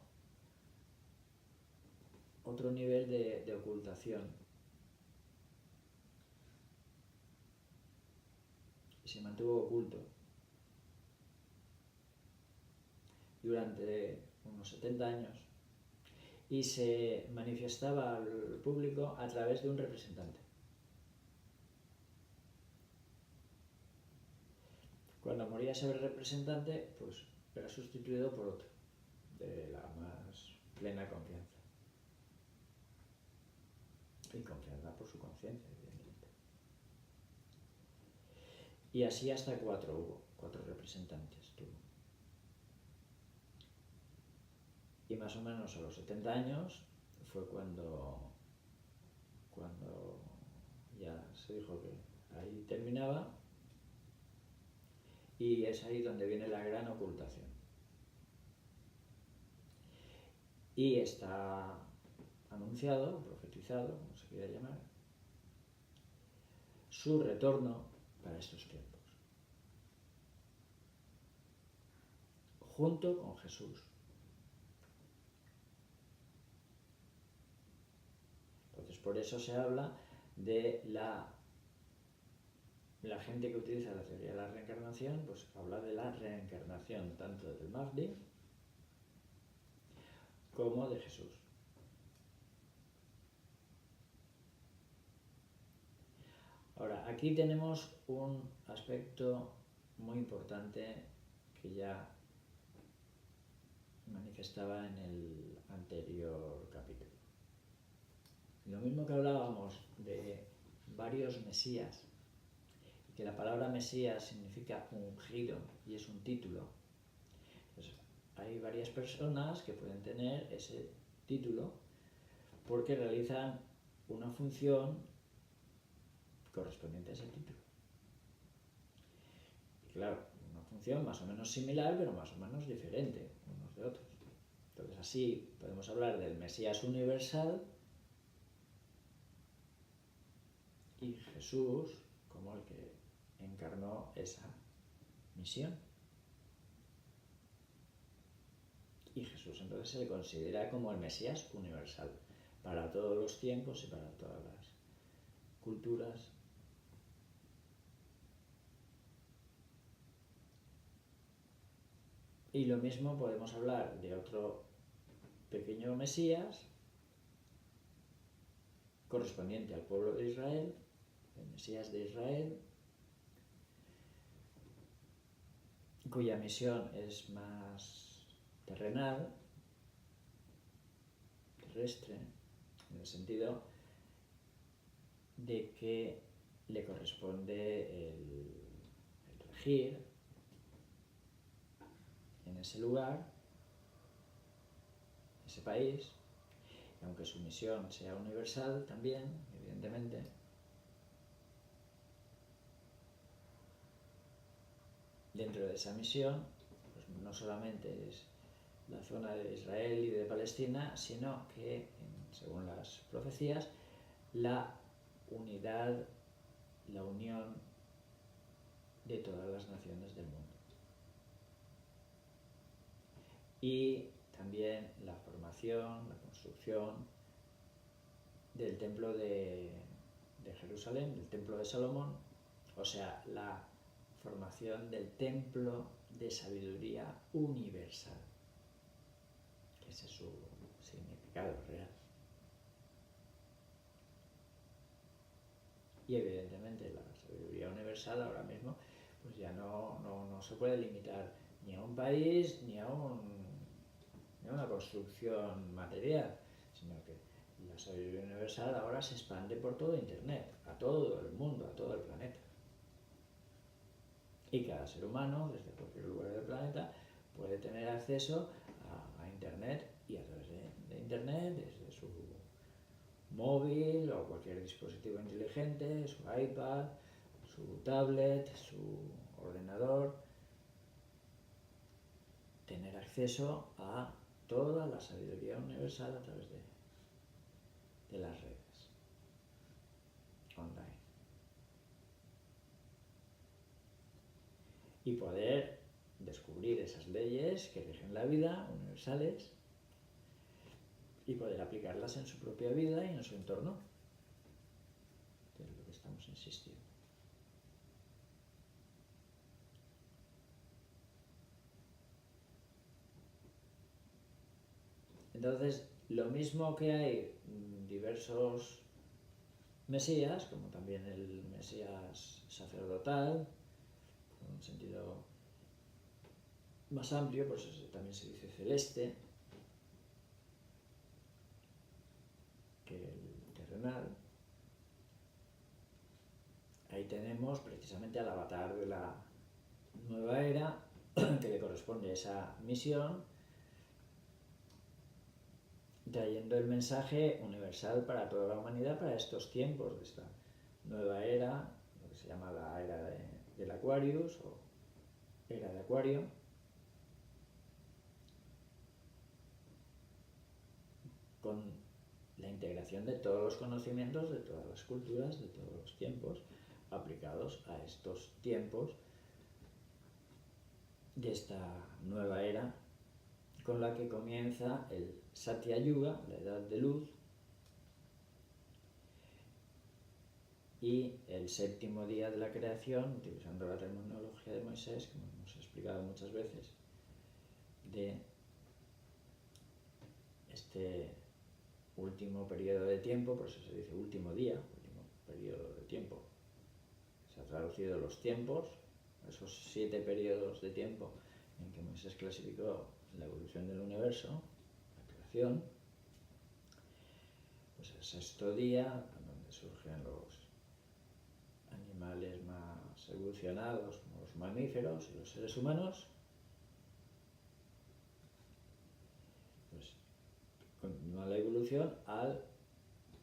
otro nivel de ocultación. Y se mantuvo oculto durante unos 70 años y se manifestaba al público a través de un representante. Cuando moría ese representante, pues era sustituido por otro, de la más plena confianza. Y confianza por su conciencia, evidentemente. Y así hasta 4 hubo, 4 representantes tuvo. Y más o menos a los 70 años fue cuando ya se dijo que ahí terminaba, y es ahí donde viene la gran ocultación. Y está anunciado, profetizado, como se quiera llamar, su retorno para estos tiempos, junto con Jesús. Entonces, por eso se habla de la gente que utiliza la teoría de la reencarnación, pues habla de la reencarnación tanto del Mahdi como de Jesús. Ahora, aquí tenemos un aspecto muy importante que ya manifestaba en el anterior capítulo. Lo mismo que hablábamos de varios mesías, que la palabra mesías significa ungido y es un título, pues hay varias personas que pueden tener ese título porque realizan una función correspondiente a ese título. Y claro, una función más o menos similar, pero más o menos diferente unos de otros. Entonces así podemos hablar del Mesías universal y Jesús como el que encarnó esa misión. Y Jesús entonces se le considera como el Mesías universal, para todos los tiempos y para todas las culturas. Y lo mismo podemos hablar de otro pequeño Mesías correspondiente al pueblo de Israel, el Mesías de Israel, cuya misión es más terrenal, terrestre, en el sentido de que le corresponde el regir en ese lugar, ese país, y aunque su misión sea universal también, evidentemente, dentro de esa misión, pues no solamente es la zona de Israel y de Palestina, sino que, según las profecías, la unidad, la unión de todas las naciones del mundo. y también la formación, la construcción del templo de Jerusalén, del templo de Salomón, o sea, la formación del templo de sabiduría universal, que ese es su significado real. Y evidentemente la sabiduría universal ahora mismo pues ya no se puede limitar ni a un país ni a una construcción material, sino que la sabiduría universal ahora se expande por todo Internet, a todo el mundo, a todo el planeta. Y cada ser humano, desde cualquier lugar del planeta, puede tener acceso a Internet, y a través de Internet, desde su móvil o cualquier dispositivo inteligente, su iPad, su tablet, su ordenador, tener acceso a toda la sabiduría universal a través de las redes online. Y poder descubrir esas leyes que rigen la vida, universales, y poder aplicarlas en su propia vida y en su entorno, que es lo que estamos insistiendo. Entonces, lo mismo que hay diversos mesías, como también el mesías sacerdotal, en un sentido más amplio, por eso también se dice celeste, que el terrenal. Ahí tenemos precisamente al avatar de la nueva era, que le corresponde esa misión, trayendo el mensaje universal para toda la humanidad, para estos tiempos de esta nueva era, lo que se llama la era del Aquarius o era de Acuario, con la integración de todos los conocimientos de todas las culturas, de todos los tiempos, aplicados a estos tiempos de esta nueva era, con la que comienza el Satya Yuga, la edad de luz, y el séptimo día de la creación, utilizando la terminología de Moisés, como hemos explicado muchas veces, de este último periodo de tiempo, por eso se dice último día, último periodo de tiempo. Se ha traducido los tiempos, esos 7 periodos de tiempo en que Moisés clasificó la evolución del universo, la creación, pues el sexto día, donde surgen los animales más evolucionados, como los mamíferos y los seres humanos, pues continúa la evolución al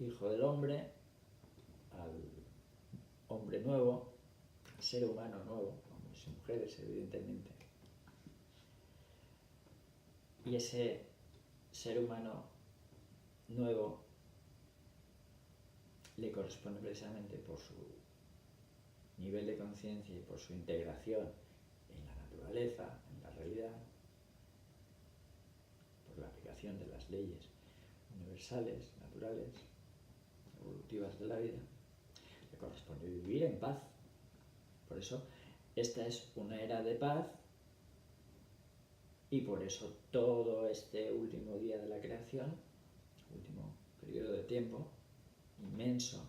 Hijo del Hombre, al hombre nuevo, al ser humano nuevo, hombres y mujeres evidentemente. Y ese ser humano nuevo le corresponde precisamente por su nivel de conciencia y por su integración en la naturaleza, en la realidad, por la aplicación de las leyes universales, naturales, evolutivas de la vida, le corresponde vivir en paz. Por eso, esta es una era de paz, y por eso todo este último día de la creación, último periodo de tiempo inmenso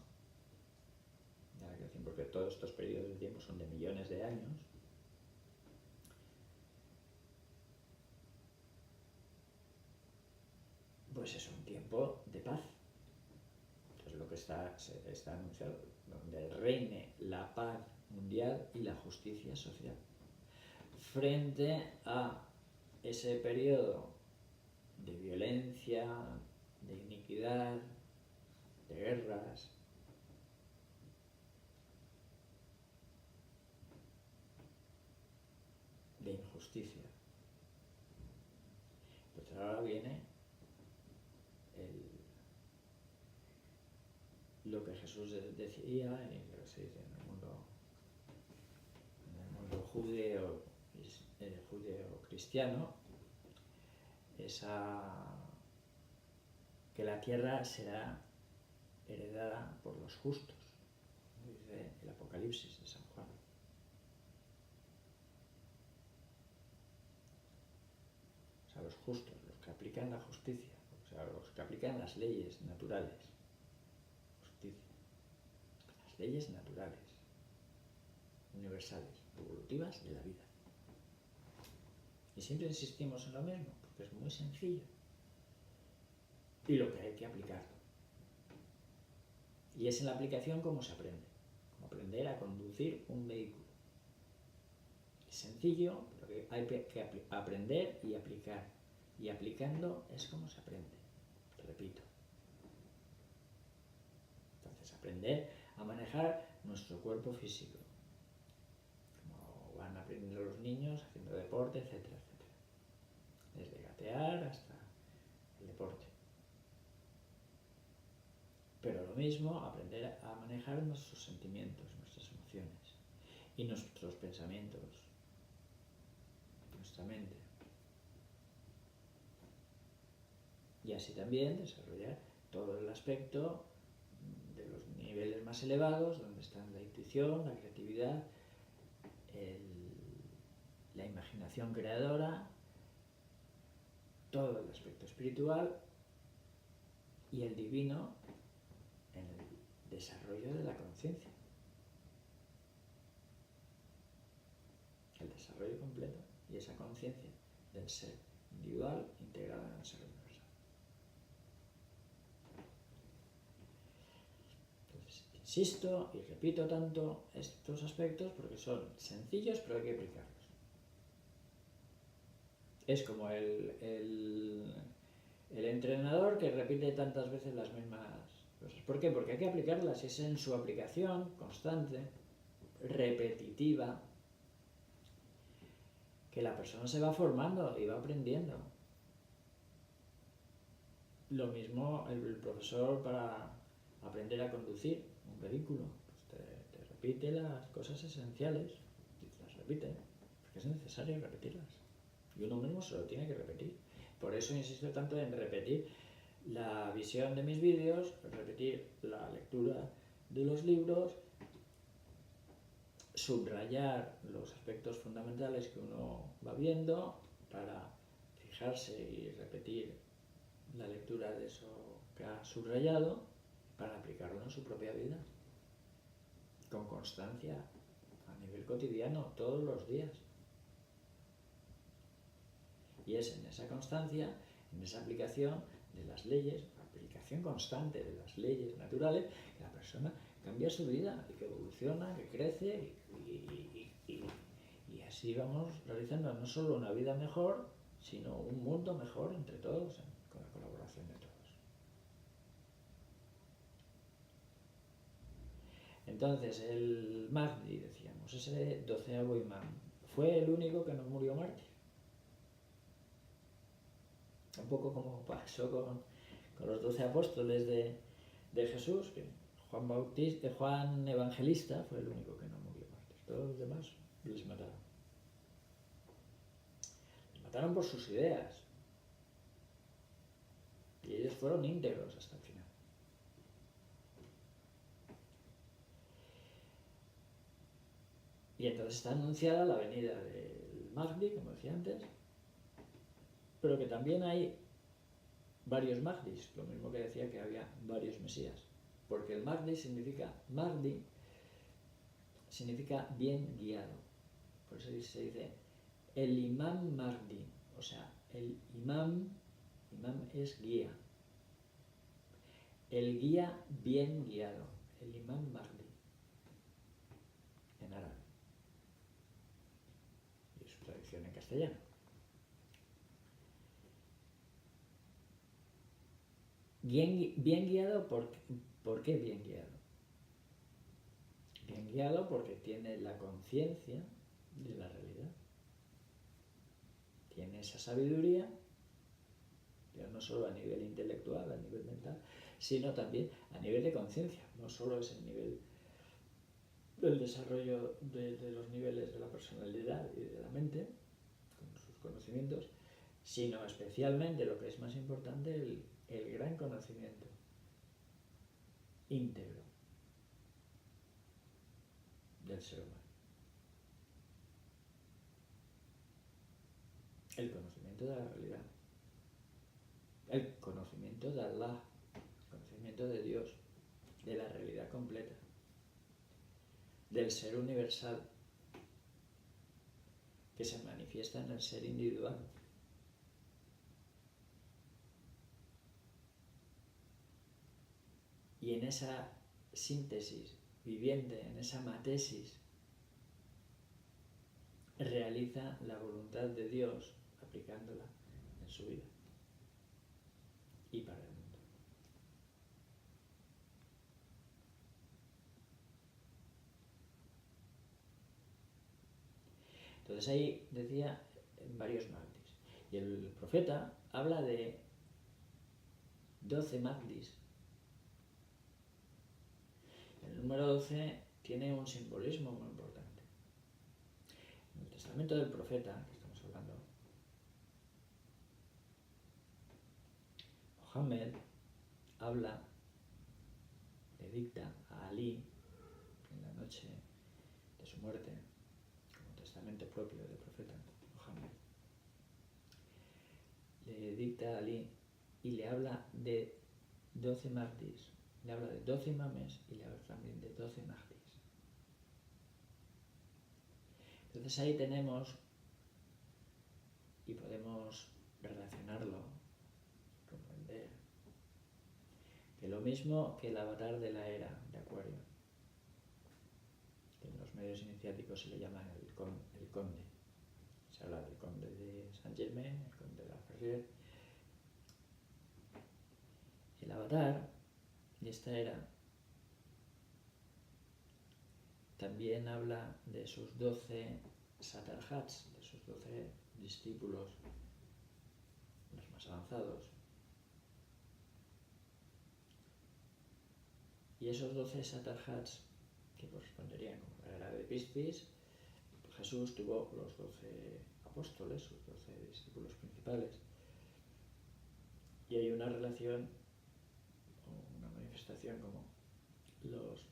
de la creación, porque todos estos periodos de tiempo son de millones de años, pues es un tiempo de paz. Es lo que está anunciado, donde reine la paz mundial y la justicia social, frente a ese periodo de violencia, de iniquidad, de guerras, de injusticia. Pues ahora viene lo que Jesús decía, y lo que se dice en el mundo judeo-cristiano, que la tierra será heredada por los justos, dice el Apocalipsis de San Juan. O sea, los justos, los que aplican la justicia, o sea, los que aplican las leyes naturales. Justicia. Las leyes naturales, universales, evolutivas de la vida. Y siempre insistimos en lo mismo, porque es muy sencillo. Y lo que hay que aplicarlo. Y es en la aplicación como se aprende. Como aprender a conducir un vehículo. Es sencillo, pero hay que aprender y aplicar. Y aplicando es como se aprende. Repito. Entonces, aprender a manejar nuestro cuerpo físico. Como van aprendiendo los niños haciendo deporte, etcétera, etcétera. Desde gatear hasta el deporte. Pero lo mismo, aprender a manejar nuestros sentimientos, nuestras emociones y nuestros pensamientos, nuestra mente. Y así también desarrollar todo el aspecto de los niveles más elevados, donde están la intuición, la creatividad, la imaginación creadora, todo el aspecto espiritual y el divino en el desarrollo de la conciencia. El desarrollo completo y esa conciencia del ser individual integrada en el ser universal. Entonces, insisto y repito tanto estos aspectos porque son sencillos, pero hay que aplicarlos. Es como el entrenador que repite tantas veces las mismas cosas. ¿Por qué? Porque hay que aplicarlas. Es en su aplicación constante, repetitiva, que la persona se va formando y va aprendiendo. Lo mismo el profesor para aprender a conducir un vehículo. Pues te repite las cosas esenciales, las repite, porque es necesario repetirlas. Y uno mismo se lo tiene que repetir. Por eso insisto tanto en repetir la visión de mis vídeos, repetir la lectura de los libros, subrayar los aspectos fundamentales que uno va viendo para fijarse y repetir la lectura de eso que ha subrayado para aplicarlo en su propia vida con constancia a nivel cotidiano todos los días. Y es en esa constancia, en esa aplicación de las leyes, aplicación constante de las leyes naturales, que la persona cambia su vida y que evoluciona, que crece y así vamos realizando no solo una vida mejor, sino un mundo mejor entre todos, con la colaboración de todos. Entonces, el Mahdi, decíamos, ese 12º imán, fue el único que no murió mártir. Un poco como pasó con los 12 apóstoles de Jesús, que Juan Evangelista fue el único que no murió mártir. Todos los demás les mataron. Les mataron por sus ideas. Y ellos fueron íntegros hasta el final. Y entonces está anunciada la venida del Mahdi, como decía antes, pero que también hay varios Mahdis, lo mismo que decía que había varios Mesías, porque el Mahdi significa bien guiado, por eso se dice el imán Mahdi, o sea, el imán es guía, el guía bien guiado, el imán Mahdi, en árabe, y su traducción en castellano. Bien guiado, ¿por qué bien guiado? Bien guiado porque tiene la conciencia de la realidad. Tiene esa sabiduría, pero no solo a nivel intelectual, a nivel mental, sino también a nivel de conciencia. No solo es el nivel del desarrollo de los niveles de la personalidad y de la mente, con sus conocimientos, sino especialmente, lo que es más importante, el gran conocimiento íntegro del ser humano. El conocimiento de la realidad, el conocimiento de Allah, el conocimiento de Dios, de la realidad completa, del ser universal que se manifiesta en el ser individual. Y en esa síntesis viviente, en esa matesis, realiza la voluntad de Dios aplicándola en su vida y para el mundo. Entonces ahí decía varios Mahdis. Y el profeta habla de 12 Mahdis. El número 12 tiene un simbolismo muy importante. En el testamento del profeta, que estamos hablando, Mohammed habla, le dicta a Ali en la noche de su muerte, como testamento propio del profeta Mohammed, le dicta a Ali y le habla de 12 Mahdis, le habla de 12 imames y le habla también de 12 Mahdis. Entonces ahí tenemos, y podemos relacionarlo, comprender, que lo mismo que el avatar de la era de Acuario, que en los medios iniciáticos se le llama el conde. Se habla del conde de Saint-Germain, el conde de la Ferrier. El avatar de esta era también habla de sus 12 satarhats, de sus 12 discípulos, los más avanzados. Y esos 12 satarhats, que corresponderían como la era de Piscis, Jesús tuvo los 12 apóstoles, sus 12 discípulos principales. Y hay una relación, o una manifestación como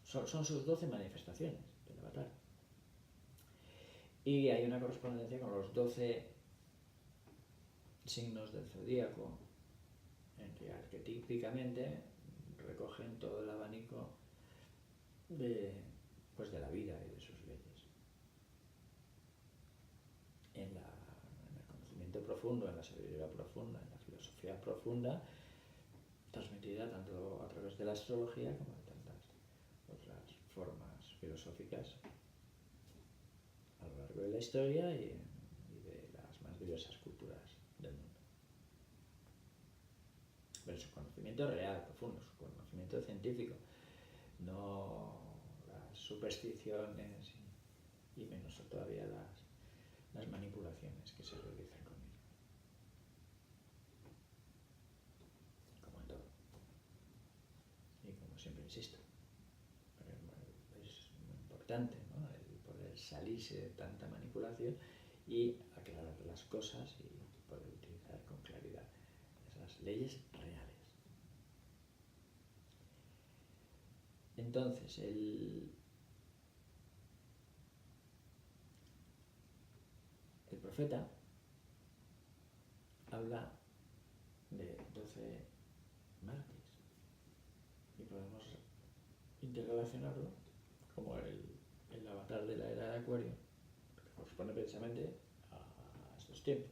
son sus 12 manifestaciones del avatar. Y hay una correspondencia con los 12 signos del zodíaco, en que arquetípicamente recogen todo el abanico de la vida y de sus leyes. En el conocimiento profundo, en la sabiduría profunda, en la filosofía profunda, transmitida tanto a través de la astrología como de tantas otras formas filosóficas a lo largo de la historia y de las más diversas culturas del mundo. Pero su conocimiento real, profundo, su conocimiento científico, no las supersticiones y menos todavía las manipulaciones que se realizan con él. Como en todo. Y como siempre insisto, es muy importante, ¿no?, el poder salirse de tanta manipulación y aclarar las cosas y poder utilizar con claridad esas leyes reales. Entonces, el profeta habla de 12 mártires y podemos interrelacionarlo como el avatar de la era de Acuario, que corresponde precisamente a estos tiempos.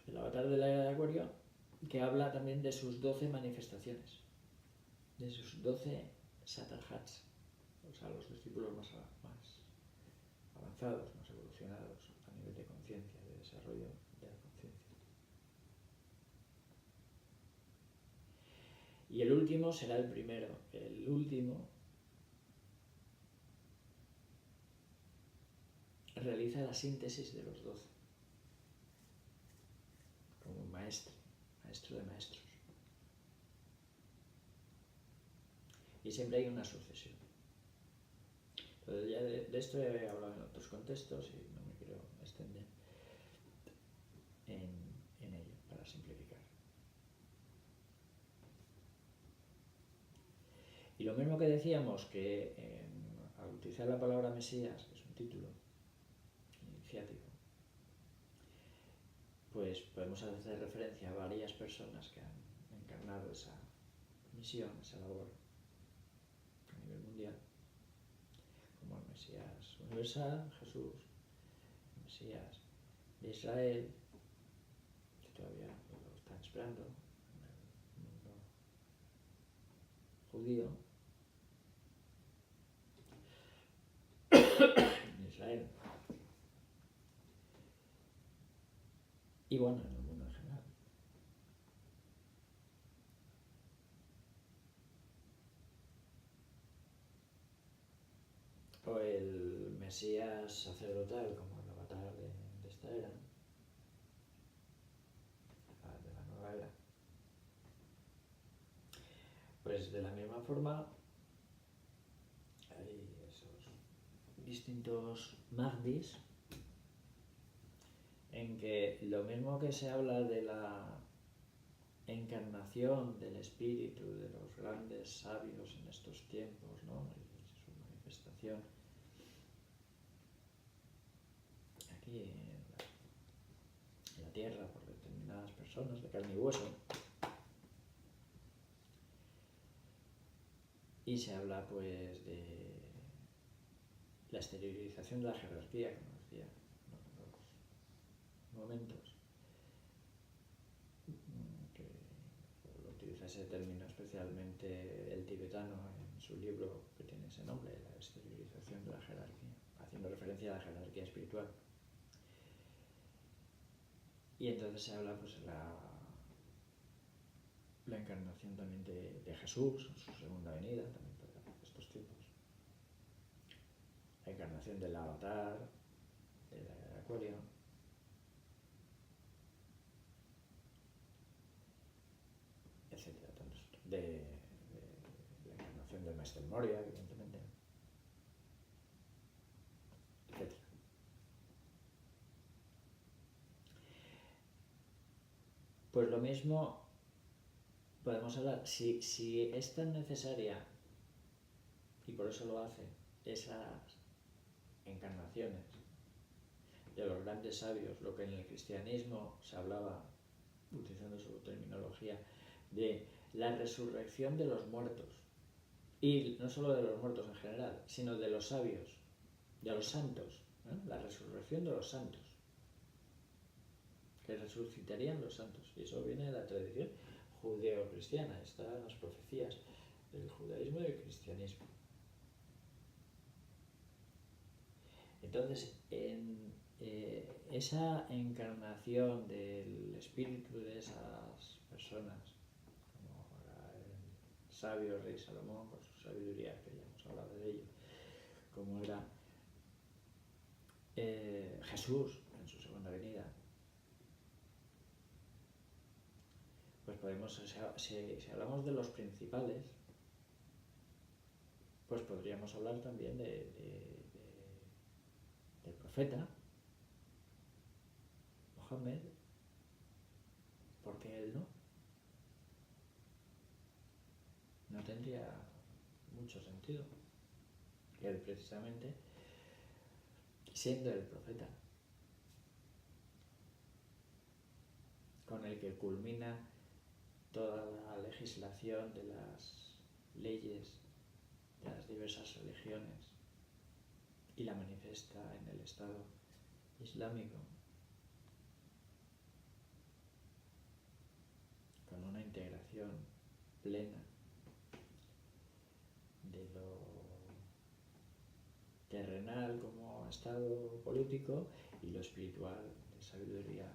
El avatar de la era de Acuario, que habla también de sus 12 manifestaciones, de sus 12 satarhats, o sea, los discípulos más avanzados, más evolucionados a nivel de conciencia, de desarrollo de la conciencia. Y el último será el primero. El último realiza la síntesis de los 12 como un maestro de maestros. Y siempre hay una sucesión. Entonces ya de esto he hablado en otros contextos y no me quiero extender en Y lo mismo que decíamos que al utilizar la palabra Mesías, que es un título iniciático, pues podemos hacer referencia a varias personas que han encarnado esa misión, esa labor a nivel mundial, como el Mesías universal, Jesús, el Mesías de Israel, que todavía lo están esperando en el mundo judío, en Israel, y bueno, en el mundo en general. O el Mesías sacerdotal, como el avatar de esta era, de la nueva era. Pues de la misma forma hay esos distintos Mahdis en que lo mismo que se habla de la encarnación del espíritu de los grandes sabios en estos tiempos, ¿no? Y su manifestación aquí en la tierra por determinadas personas de carne y hueso, y se habla pues de la exteriorización de la jerarquía, como decía en los momentos, que lo utiliza ese término especialmente el tibetano en su libro que tiene ese nombre, la exteriorización de la jerarquía, haciendo referencia a la jerarquía espiritual. Y entonces se habla pues la encarnación también de Jesús en su segunda venida, también para estos tiempos. La encarnación del avatar, del Acuario, etcétera. De la encarnación del Maestro Moria, evidentemente, etcétera. Pues lo mismo podemos hablar, si es tan necesaria, y por eso lo hace, esas encarnaciones de los grandes sabios, lo que en el cristianismo se hablaba, utilizando su terminología, de la resurrección de los muertos, y no solo de los muertos en general, sino de los sabios, de los santos, ¿eh? La resurrección de los santos, que resucitarían los santos, y eso viene de la tradición judeo-cristiana, están las profecías del judaísmo y del cristianismo. Entonces, en esa encarnación del espíritu de esas personas, como era el sabio rey Salomón con su sabiduría, que ya hemos hablado de ello, como era Jesús en su segunda venida, pues podemos, si hablamos de los principales, pues podríamos hablar también del profeta Mohammed. ¿Por qué él no? No tendría mucho sentido que él precisamente, siendo el profeta con el que culmina toda la legislación de las leyes de las diversas religiones y la manifiesta en el Estado Islámico, con una integración plena de lo terrenal como estado político y lo espiritual de sabiduría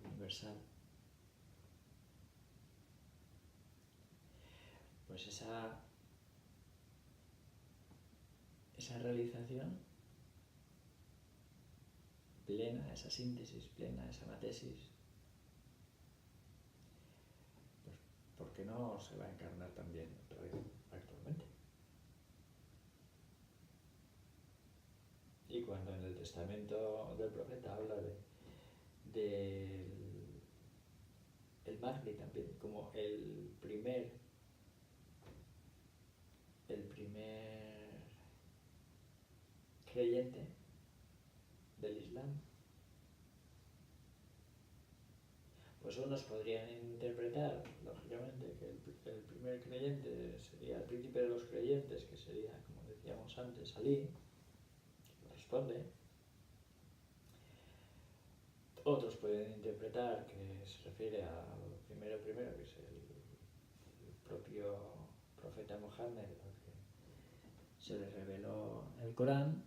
universal. Pues esa realización plena, esa síntesis plena, esa anatesis, pues ¿por qué no se va a encarnar también otra vez actualmente? Y cuando en el testamento del profeta habla del Mahdi también como el primer primer creyente del Islam, pues unos podrían interpretar, lógicamente, que el primer creyente sería el príncipe de los creyentes, que sería, como decíamos antes, Alí, que corresponde. Otros pueden interpretar que se refiere al primero, que es el propio profeta Mohammed, al que se le reveló el Corán.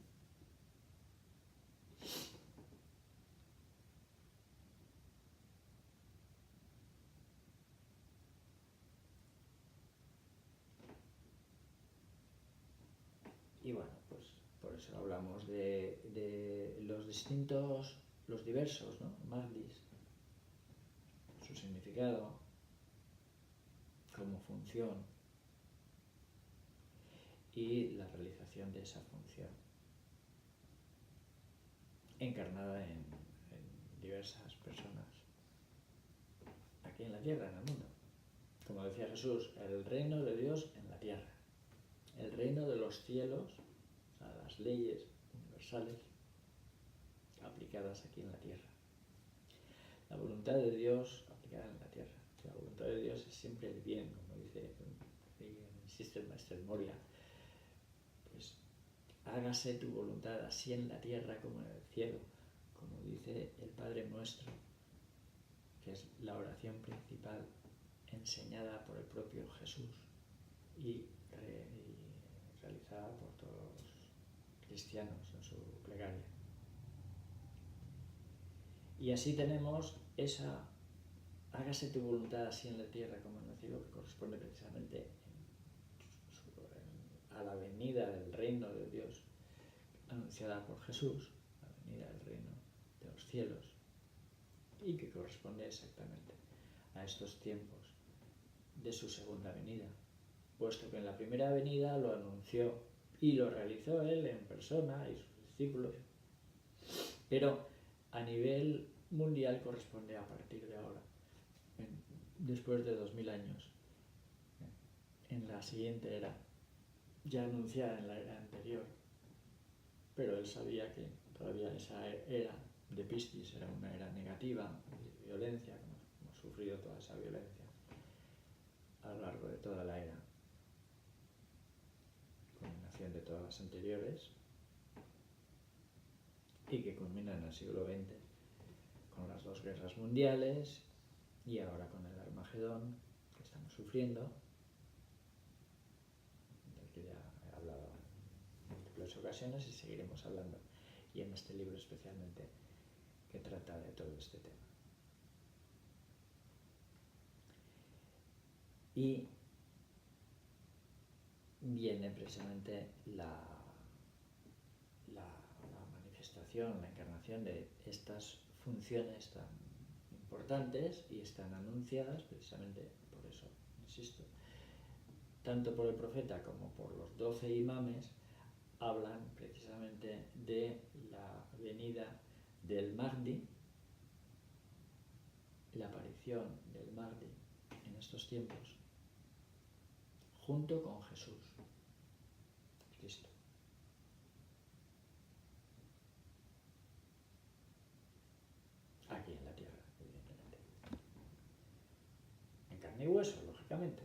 Y bueno, pues por eso hablamos de los diversos, ¿no? Mahdis, su significado, como función y la realización de esa función, encarnada en diversas personas aquí en la tierra, en el mundo. Como decía Jesús, el reino de Dios en la tierra, el reino de los cielos, o sea, las leyes universales aplicadas aquí en la tierra. La voluntad de Dios aplicada en la tierra. La voluntad de Dios es siempre el bien, como insiste el Maestro Moria. Pues hágase tu voluntad así en la tierra como en el cielo, como dice el Padre Nuestro, que es la oración principal enseñada por el propio Jesús y realizada por todos los cristianos en su plegaria. Y así tenemos esa hágase tu voluntad así en la tierra como en el cielo, que corresponde precisamente a la venida del reino de Dios anunciada por Jesús, la venida del reino de los cielos, y que corresponde exactamente a estos tiempos de su segunda venida, puesto que en la primera venida lo anunció y lo realizó él en persona y sus discípulos, pero a nivel mundial corresponde a partir de ahora, después de 2000 años, en la siguiente era, ya anunciada en la era anterior, pero él sabía que todavía esa era de Piscis era una era negativa, de violencia, hemos sufrido toda esa violencia a lo largo de toda la era, culminación de todas las anteriores, y que culmina en el siglo XX con las 2 guerras mundiales y ahora con el Armagedón que estamos sufriendo, del que ya he hablado en múltiples ocasiones y seguiremos hablando, y en este libro especialmente, que trata de todo este tema. Y viene precisamente la manifestación, la encarnación de estas funciones tan importantes, y están anunciadas precisamente por eso, insisto, tanto por el profeta como por los 12 imames, hablan precisamente de la venida del Mahdi, la aparición del Mahdi en estos tiempos, junto con Jesús, Cristo. Aquí en la tierra, evidentemente. En carne y hueso, lógicamente.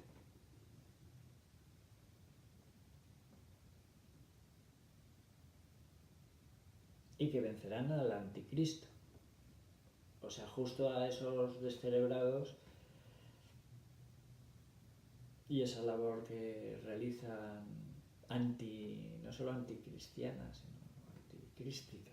Y que vencerán al anticristo. O sea, justo a esos descerebrados y esa labor que realizan no solo anticristiana, sino anticrística.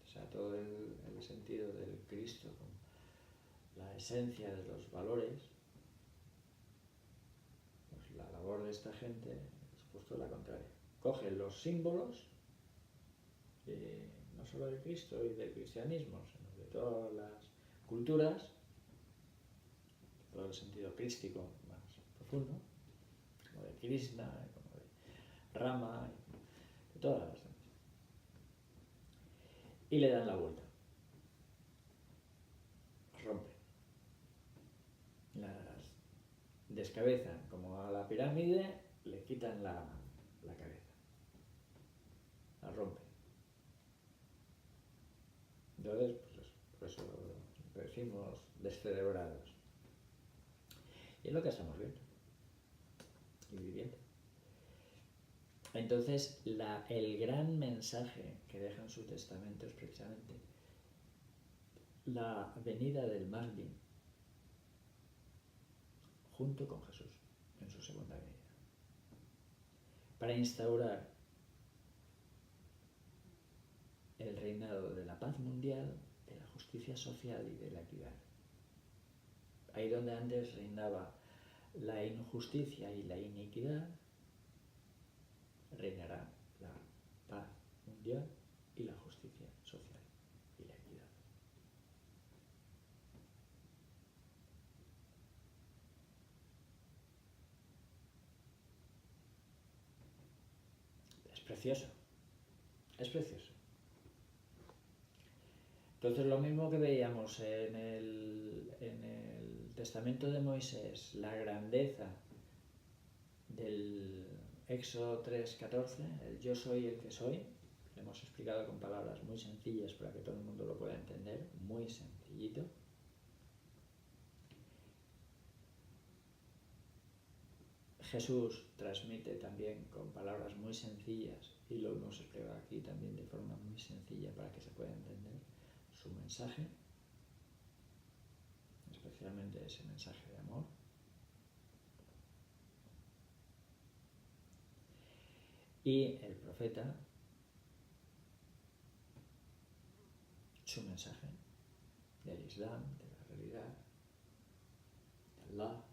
O sea, todo el sentido del Cristo, como la esencia de los valores, pues la labor de esta gente es justo la contraria. Coge los símbolos, no solo de Cristo y del cristianismo, sino de todas las culturas, todo el sentido crístico más profundo, como de Krishna, como de Rama, de todas las demás, y le dan la vuelta. descabezan, como a la pirámide, le quitan la cabeza, la rompen. Entonces, pues por eso decimos descerebrados. Y es lo que estamos viendo y viviendo. Entonces, el gran mensaje que deja en su testamento es precisamente la venida del más bien junto con Jesús en su segunda venida, para instaurar el reinado de la paz mundial, de la justicia social y de la equidad. Ahí donde antes reinaba la injusticia y la iniquidad, reinará la paz mundial y la justicia social y la equidad. Es precioso, es precioso. Entonces, lo mismo que veíamos en el testamento de Moisés, la grandeza del Éxodo 3:14, el yo soy el que soy, lo hemos explicado con palabras muy sencillas para que todo el mundo lo pueda entender, muy sencillito. Jesús transmite también con palabras muy sencillas, y lo hemos explicado aquí también de forma muy sencilla para que se pueda entender su mensaje, especialmente ese mensaje de amor. Y el profeta, su mensaje del Islam, de la realidad, de Allah,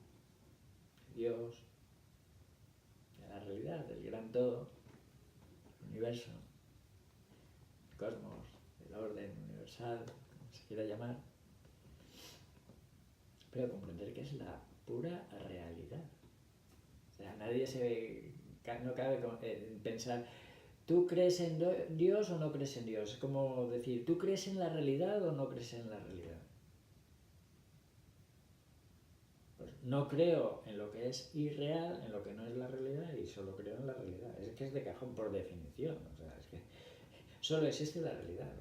de Dios, de la realidad, del gran todo, del universo, del cosmos, del orden universal, como se quiera llamar, pero comprender que es la pura realidad. O sea, no cabe pensar, ¿tú crees en Dios o no crees en Dios? Es como decir, ¿tú crees en la realidad o no crees en la realidad? Pues no creo en lo que es irreal, en lo que no es la realidad, y solo creo en la realidad. Es que es de cajón por definición. O sea, es que solo existe la realidad,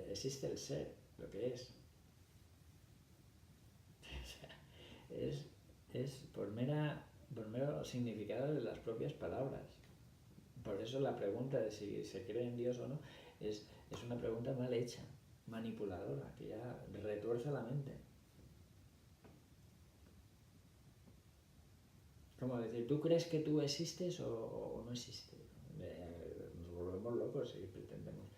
existe el ser, lo que es. O sea, es por mero significado de las propias palabras. Por eso la pregunta de si se cree en Dios o no es una pregunta mal hecha, manipuladora, que ya retuerce la mente. Como decir, ¿tú crees que tú existes o no existes? Nos volvemos locos y pretendemos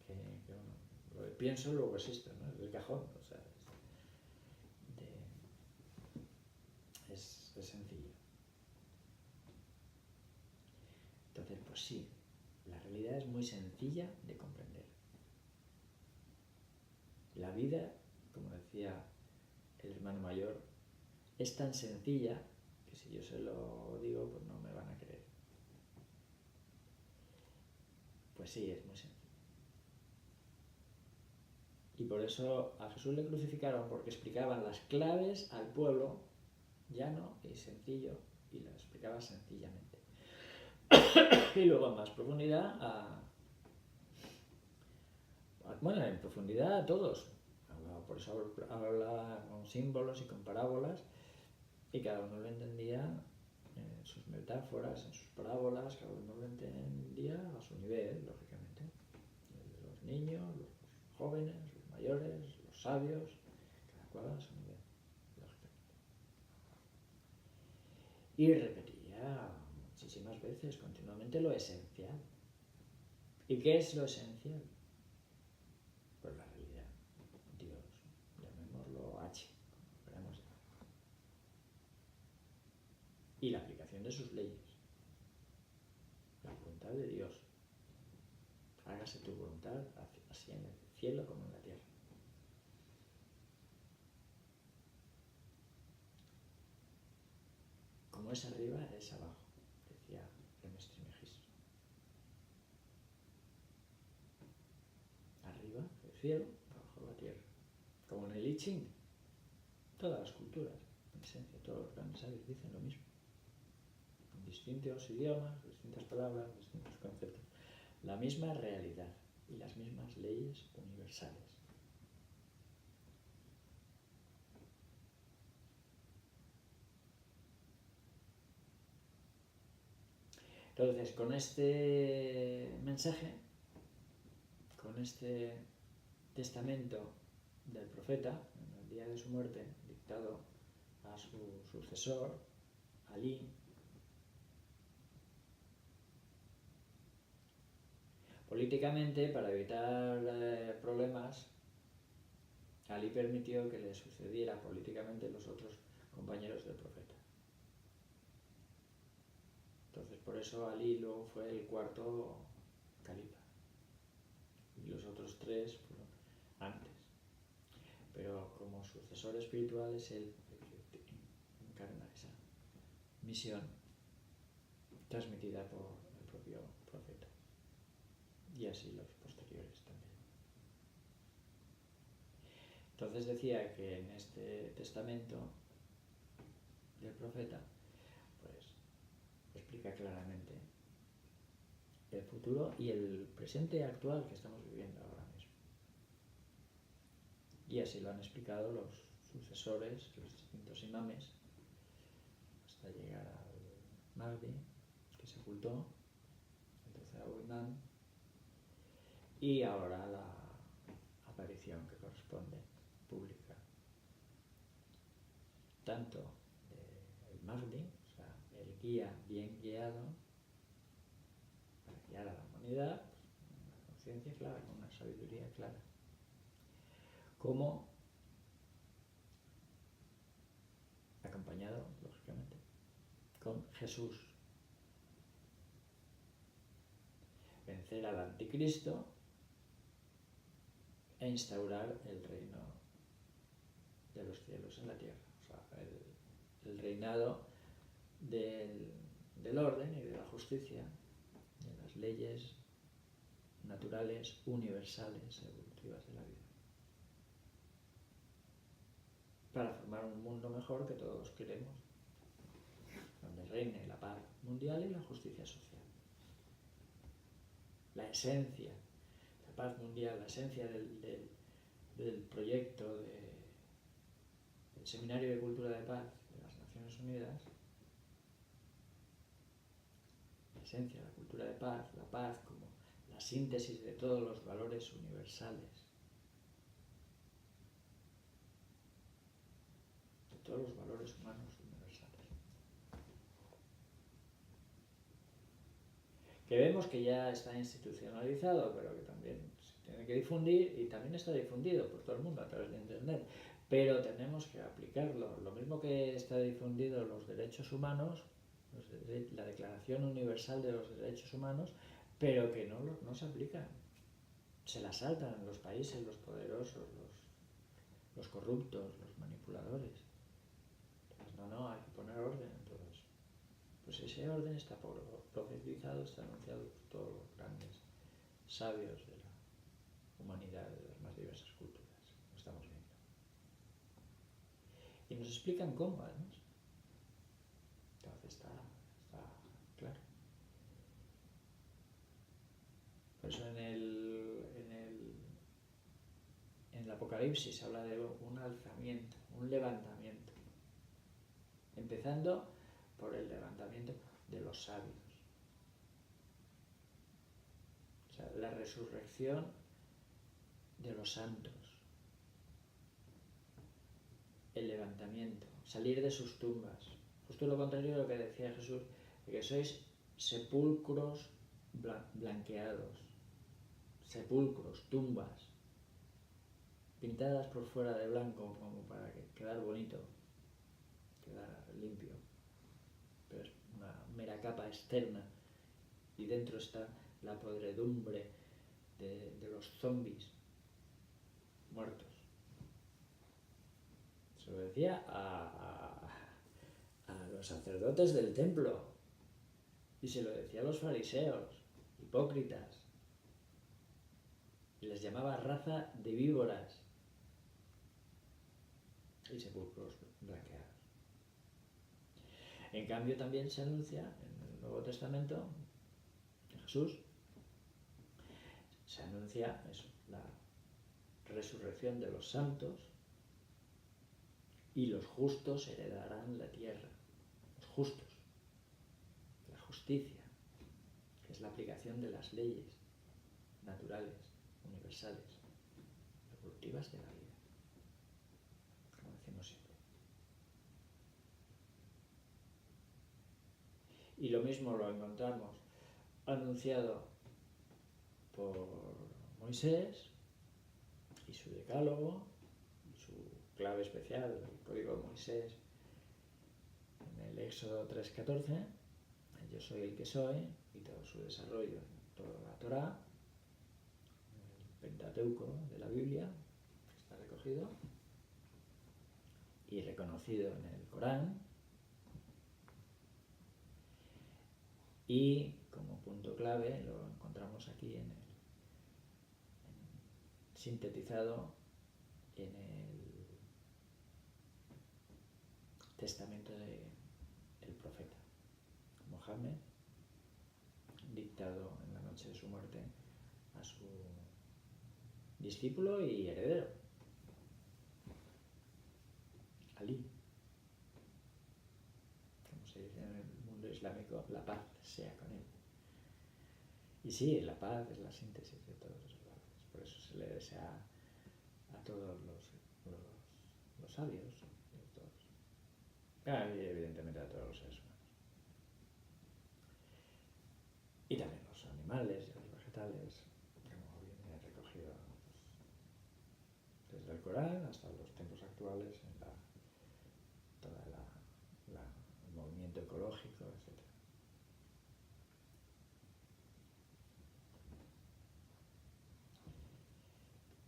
que bueno, pienso, luego existo, ¿no? Es el cajón, o sea, es sencillo. Entonces, pues sí, la realidad es muy sencilla de comprender. La vida, como decía el hermano mayor, es tan sencilla que si yo se lo digo, pues no me van a creer. Pues sí, es muy sencilla. Y por eso a Jesús le crucificaron, porque explicaban las claves al pueblo llano y sencillo, y las explicaba sencillamente. Y luego en más profundidad bueno, en profundidad a todos. Por eso habla con símbolos y con parábolas, y cada uno lo entendía en sus metáforas, en sus parábolas, cada uno lo entendía a su nivel, lógicamente. Los niños, los jóvenes, los mayores, los sabios, cada cual a su nivel, lógicamente. Y repetía muchísimas veces, continuamente, lo esencial. ¿Y qué es lo esencial? Pues la realidad, Dios, llamémoslo H, como queramos llamar. Y la aplicación de sus leyes. La voluntad de Dios. Hágase tu voluntad, así en el cielo como en la tierra. Como es arriba, es abajo, decía Hermes Trismegisto. Arriba, el cielo, abajo la tierra. Como en el I Ching, todas las culturas. esencia. Todos los grandes sabios dicen lo mismo. En distintos idiomas, distintas palabras, distintos conceptos. La misma realidad y las mismas leyes universales. Entonces, con este mensaje, con este testamento del profeta, en el día de su muerte, dictado a su sucesor, Alí, políticamente, para evitar problemas, Alí permitió que le sucediera políticamente los otros compañeros del profeta. Entonces, por eso Alí luego fue el cuarto califa. Y los otros tres fueron antes. Pero como sucesor espiritual es él el que encarna esa misión transmitida por el propio profeta. Y así los posteriores también. Entonces decía que en este testamento del profeta, pues explica claramente el futuro y el presente actual que estamos viviendo ahora mismo. Y así lo han explicado los sucesores, los distintos imames, hasta llegar al Mahdi, que se ocultó, el 13º imán, y ahora la aparición que corresponde pública, tanto del Mahdi, o sea, el guía bien guiado, para guiar a la humanidad, pues, una conciencia clara, con una sabiduría clara, como acompañado, lógicamente, con Jesús. Vencer al anticristo e instaurar el reino de los cielos en la tierra. O sea, el reinado del orden y de la justicia, de las leyes naturales, universales, evolutivas de la vida. Para formar un mundo mejor que todos queremos, donde reine la paz mundial y la justicia social. La esencia de la paz mundial, la esencia del proyecto del Seminario de Cultura de Paz de las Naciones Unidas, la esencia de la cultura de paz, la paz como la síntesis de todos los valores universales, de todos los valores humanos universales. Que vemos que ya está institucionalizado, pero que también se tiene que difundir, y también está difundido por todo el mundo a través de Internet, pero tenemos que aplicarlo. Lo mismo que está difundido los derechos humanos, la Declaración Universal de los Derechos Humanos, pero que no se aplican. Se la saltan los países, los poderosos, los corruptos, los manipuladores. Entonces, no, hay que poner orden en todo eso. Pues ese orden está profetizado, está anunciado por todos los grandes sabios de la humanidad, de las más diversas culturas. Lo estamos viendo. Y nos explican cómo, además. Entonces está claro. Por eso en el Apocalipsis se habla de un alzamiento, un levantamiento. Empezando por el levantamiento de los sabios. O sea, la resurrección de los santos. El levantamiento, salir de sus tumbas. Justo lo contrario de lo que decía Jesús, de que sois sepulcros blanqueados, sepulcros, tumbas, pintadas por fuera de blanco como para quedar bonito, quedar limpio, pero es una mera capa externa y dentro está la podredumbre de los zombies muertos. Se lo decía a los sacerdotes del templo y se lo decía a los fariseos, hipócritas, y les llamaba raza de víboras y sepulcros blanqueados. En cambio también se anuncia en el Nuevo Testamento de Jesús, se anuncia eso, la resurrección de los santos y los justos heredarán la tierra. Los justos, la justicia, que es la aplicación de las leyes naturales, universales, evolutivas de la vida, como decimos siempre. Y lo mismo lo encontramos anunciado por Moisés y su decálogo y su clave especial, el código de Moisés, en el Éxodo 3:14, yo soy el que soy, y todo su desarrollo en toda la Torá, el Pentateuco de la Biblia, que está recogido y reconocido en el Corán. Y como punto clave lo encontramos aquí sintetizado en el testamento del profeta Mohammed, dictado en la noche de su muerte a su discípulo y heredero, Ali. Como se dice en el mundo islámico, la paz sea con él. Y sí, la paz es la síntesis de todos esos valores. Por eso se le desea a todos los sabios, y evidentemente a todos los seres humanos. Y también los animales y los vegetales, como viene recogido desde el Corán hasta los tiempos actuales en todo el movimiento ecológico, etc.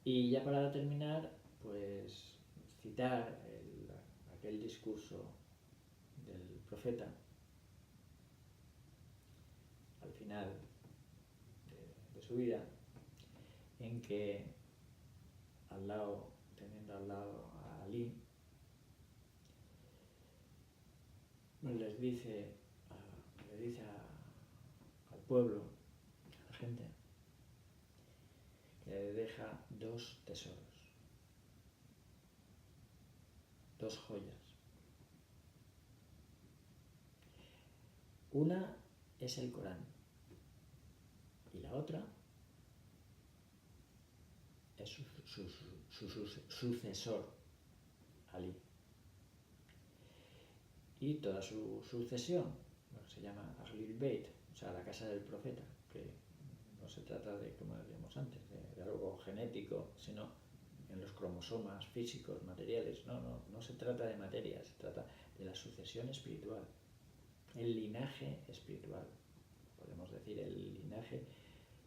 Y ya para terminar, pues citar aquel discurso del profeta al final de su vida, en que teniendo al lado a Ali, le dice al pueblo, a la gente, que le deja dos tesoros, dos joyas. Una es el Corán y la otra es su sucesor, Ali. Y toda su sucesión, lo que se llama Ahlul Bayt, o sea, la casa del profeta, que no se trata de, como decíamos antes, de algo genético, sino en los cromosomas físicos, materiales. No se trata de materia, se trata de la sucesión espiritual, el linaje espiritual, podemos decir el linaje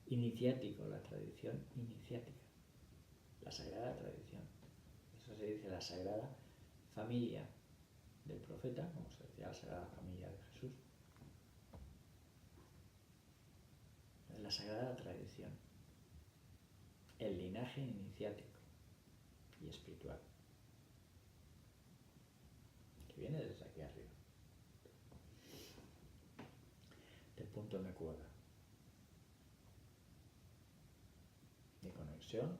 iniciático, la tradición iniciática, la sagrada tradición. Eso se dice la sagrada familia del profeta, como se decía la sagrada familia de Jesús. La sagrada tradición, el linaje iniciático y espiritual, que viene desde aquí arriba, del punto de Mecuoda, de conexión,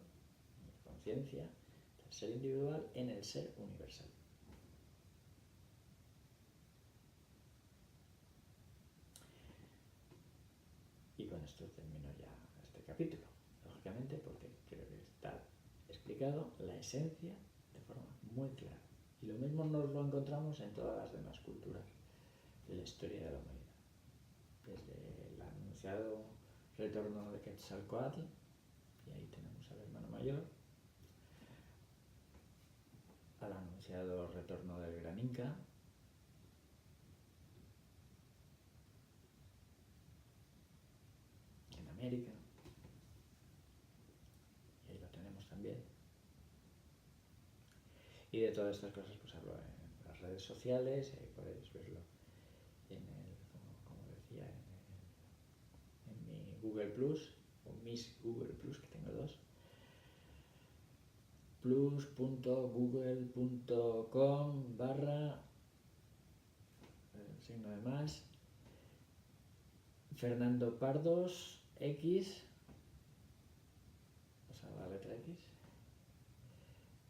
de conciencia del ser individual en el ser universal. Y con esto termino ya este capítulo, lógicamente, porque creo que está explicado la esencia de forma muy clara. Y lo mismo nos lo encontramos en todas las demás culturas de la historia de la humanidad. Desde el anunciado retorno de Quetzalcóatl, y ahí tenemos al hermano mayor, al anunciado retorno del Gran Inca, en América, y ahí lo tenemos también. Y de todas estas cosas pues hablo en las redes sociales, podéis verlo como decía, en mi Google Plus, o mis Google Plus, que tengo dos, plus.google.com/ signo de más. Fernando Pardos, X, o sea, la letra X.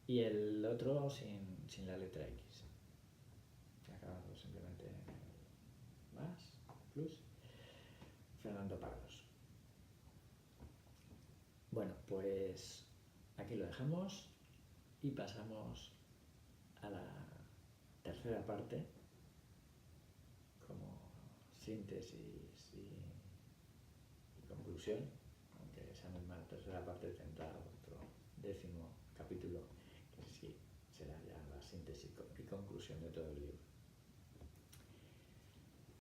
Y el otro sin la letra X. Acabado simplemente en más, plus. Fernando Pardos. Bueno, pues aquí lo dejamos y pasamos a la tercera parte como síntesis y conclusión, aunque esa misma tercera parte tendrá otro 10º capítulo que sí será ya la síntesis y conclusión de todo el libro.